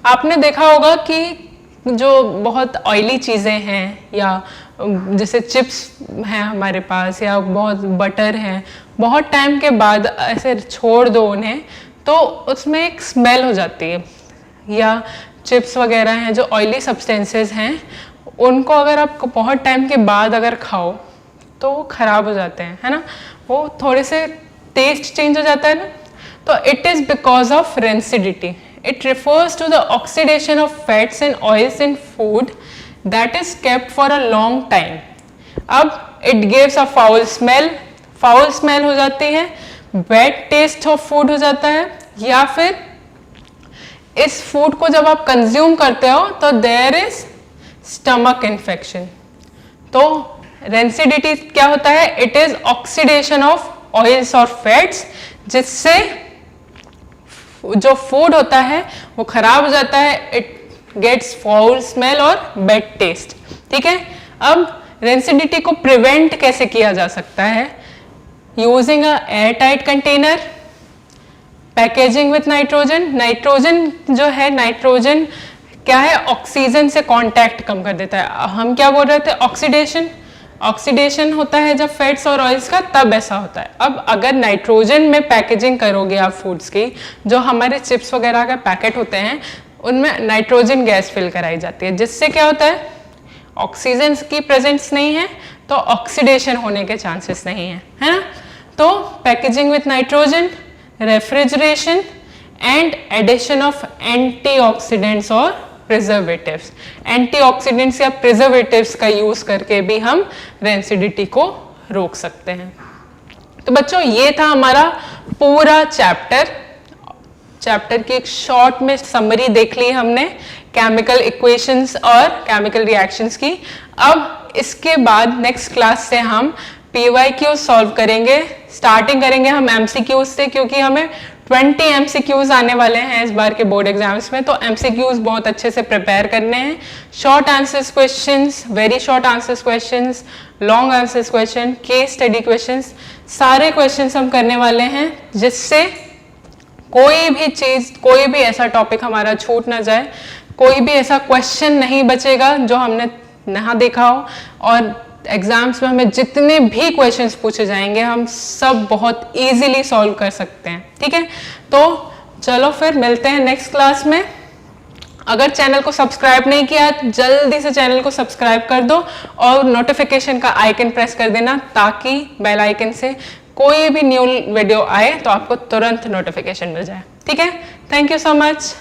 आपने देखा होगा कि जो बहुत ऑयली चीज़ें हैं या जैसे चिप्स हैं हमारे पास या बहुत बटर हैं, बहुत टाइम के बाद ऐसे छोड़ दो उन्हें तो उसमें एक स्मेल हो जाती है, या चिप्स वगैरह हैं जो ऑयली सब्सटेंसेस हैं, उनको अगर आप बहुत टाइम के बाद अगर खाओ तो वो ख़राब हो जाते हैं, है ना, वो थोड़े से टेस्ट चेंज हो जाता है ना। तो it is because of rancidity. It refers to the oxidation of fats and oils in food that is kept for a long time. अब it gives a foul smell. Foul smell हो जाती है, bad taste of food हो जाता है, या फिर इस फूड को जब आप कंज्यूम करते हो तो देयर इज स्टमक इन्फेक्शन. तो रेंसिडिटी क्या होता है? It is oxidation of oils और फैट्स, जिससे जो फूड होता है वो खराब हो जाता है. इट गेट्स फाउल स्मेल और बैड टेस्ट. ठीक है. अब रेंसिडिटी को प्रिवेंट कैसे किया जा सकता है? Using a air tight container, packaging with nitrogen. Nitrogen जो है, नाइट्रोजन क्या है? ऑक्सीजन से कांटेक्ट कम कर देता है. हम क्या बोल रहे थे? ऑक्सीडेशन. ऑक्सीडेशन होता है जब फैट्स और ऑयल्स का, तब ऐसा होता है. अब अगर नाइट्रोजन में पैकेजिंग करोगे आप फूड्स की, जो हमारे चिप्स वगैरह का पैकेट होते हैं उनमें नाइट्रोजन गैस फिल कराई जाती है, जिससे क्या होता है? ऑक्सीजन की प्रेजेंस नहीं है तो ऑक्सीडेशन होने के चांसेस नहीं है ना. तो packaging with nitrogen, refrigeration and addition of antioxidants और प्रिजर्वेटिव्स. एंटीऑक्सीडेंट्स या प्रिजर्वेटिव्स का यूज करके भी हम रेंसिडिटी को रोक सकते हैं. तो बच्चों ये था हमारा पूरा चैप्टर. चैप्टर की एक शॉर्ट में समरी देख ली हमने, केमिकल इक्वेशंस और केमिकल रिएक्शंस की. अब इसके बाद नेक्स्ट क्लास से हम PYQ सॉल्व करेंगे. स्टार्टिंग करेंगे हम MCQs से, क्योंकि हमें 20 MCQs आने वाले हैं इस बार के बोर्ड एग्जाम्स में. तो MCQs बहुत अच्छे से प्रिपेयर करने हैं. Short answers questions, very short answers questions, long answers question, case study questions, सारे क्वेश्चंस हम करने वाले हैं, जिससे कोई भी चीज, कोई भी ऐसा टॉपिक हमारा छूट ना जाए, कोई भी ऐसा क्वेश्चन नहीं बचेगा जो हमने ना देखा हो. और एग्जाम्स में हमें जितने भी क्वेश्चंस पूछे जाएंगे हम सब बहुत इजीली सॉल्व कर सकते हैं. ठीक है. तो चलो फिर मिलते हैं नेक्स्ट क्लास में. अगर चैनल को सब्सक्राइब नहीं किया तो जल्दी से चैनल को सब्सक्राइब कर दो और नोटिफिकेशन का आइकन प्रेस कर देना, ताकि बेल आइकन से कोई भी न्यू वीडियो आए तो आपको तुरंत नोटिफिकेशन मिल जाए. ठीक है. Thank you so much.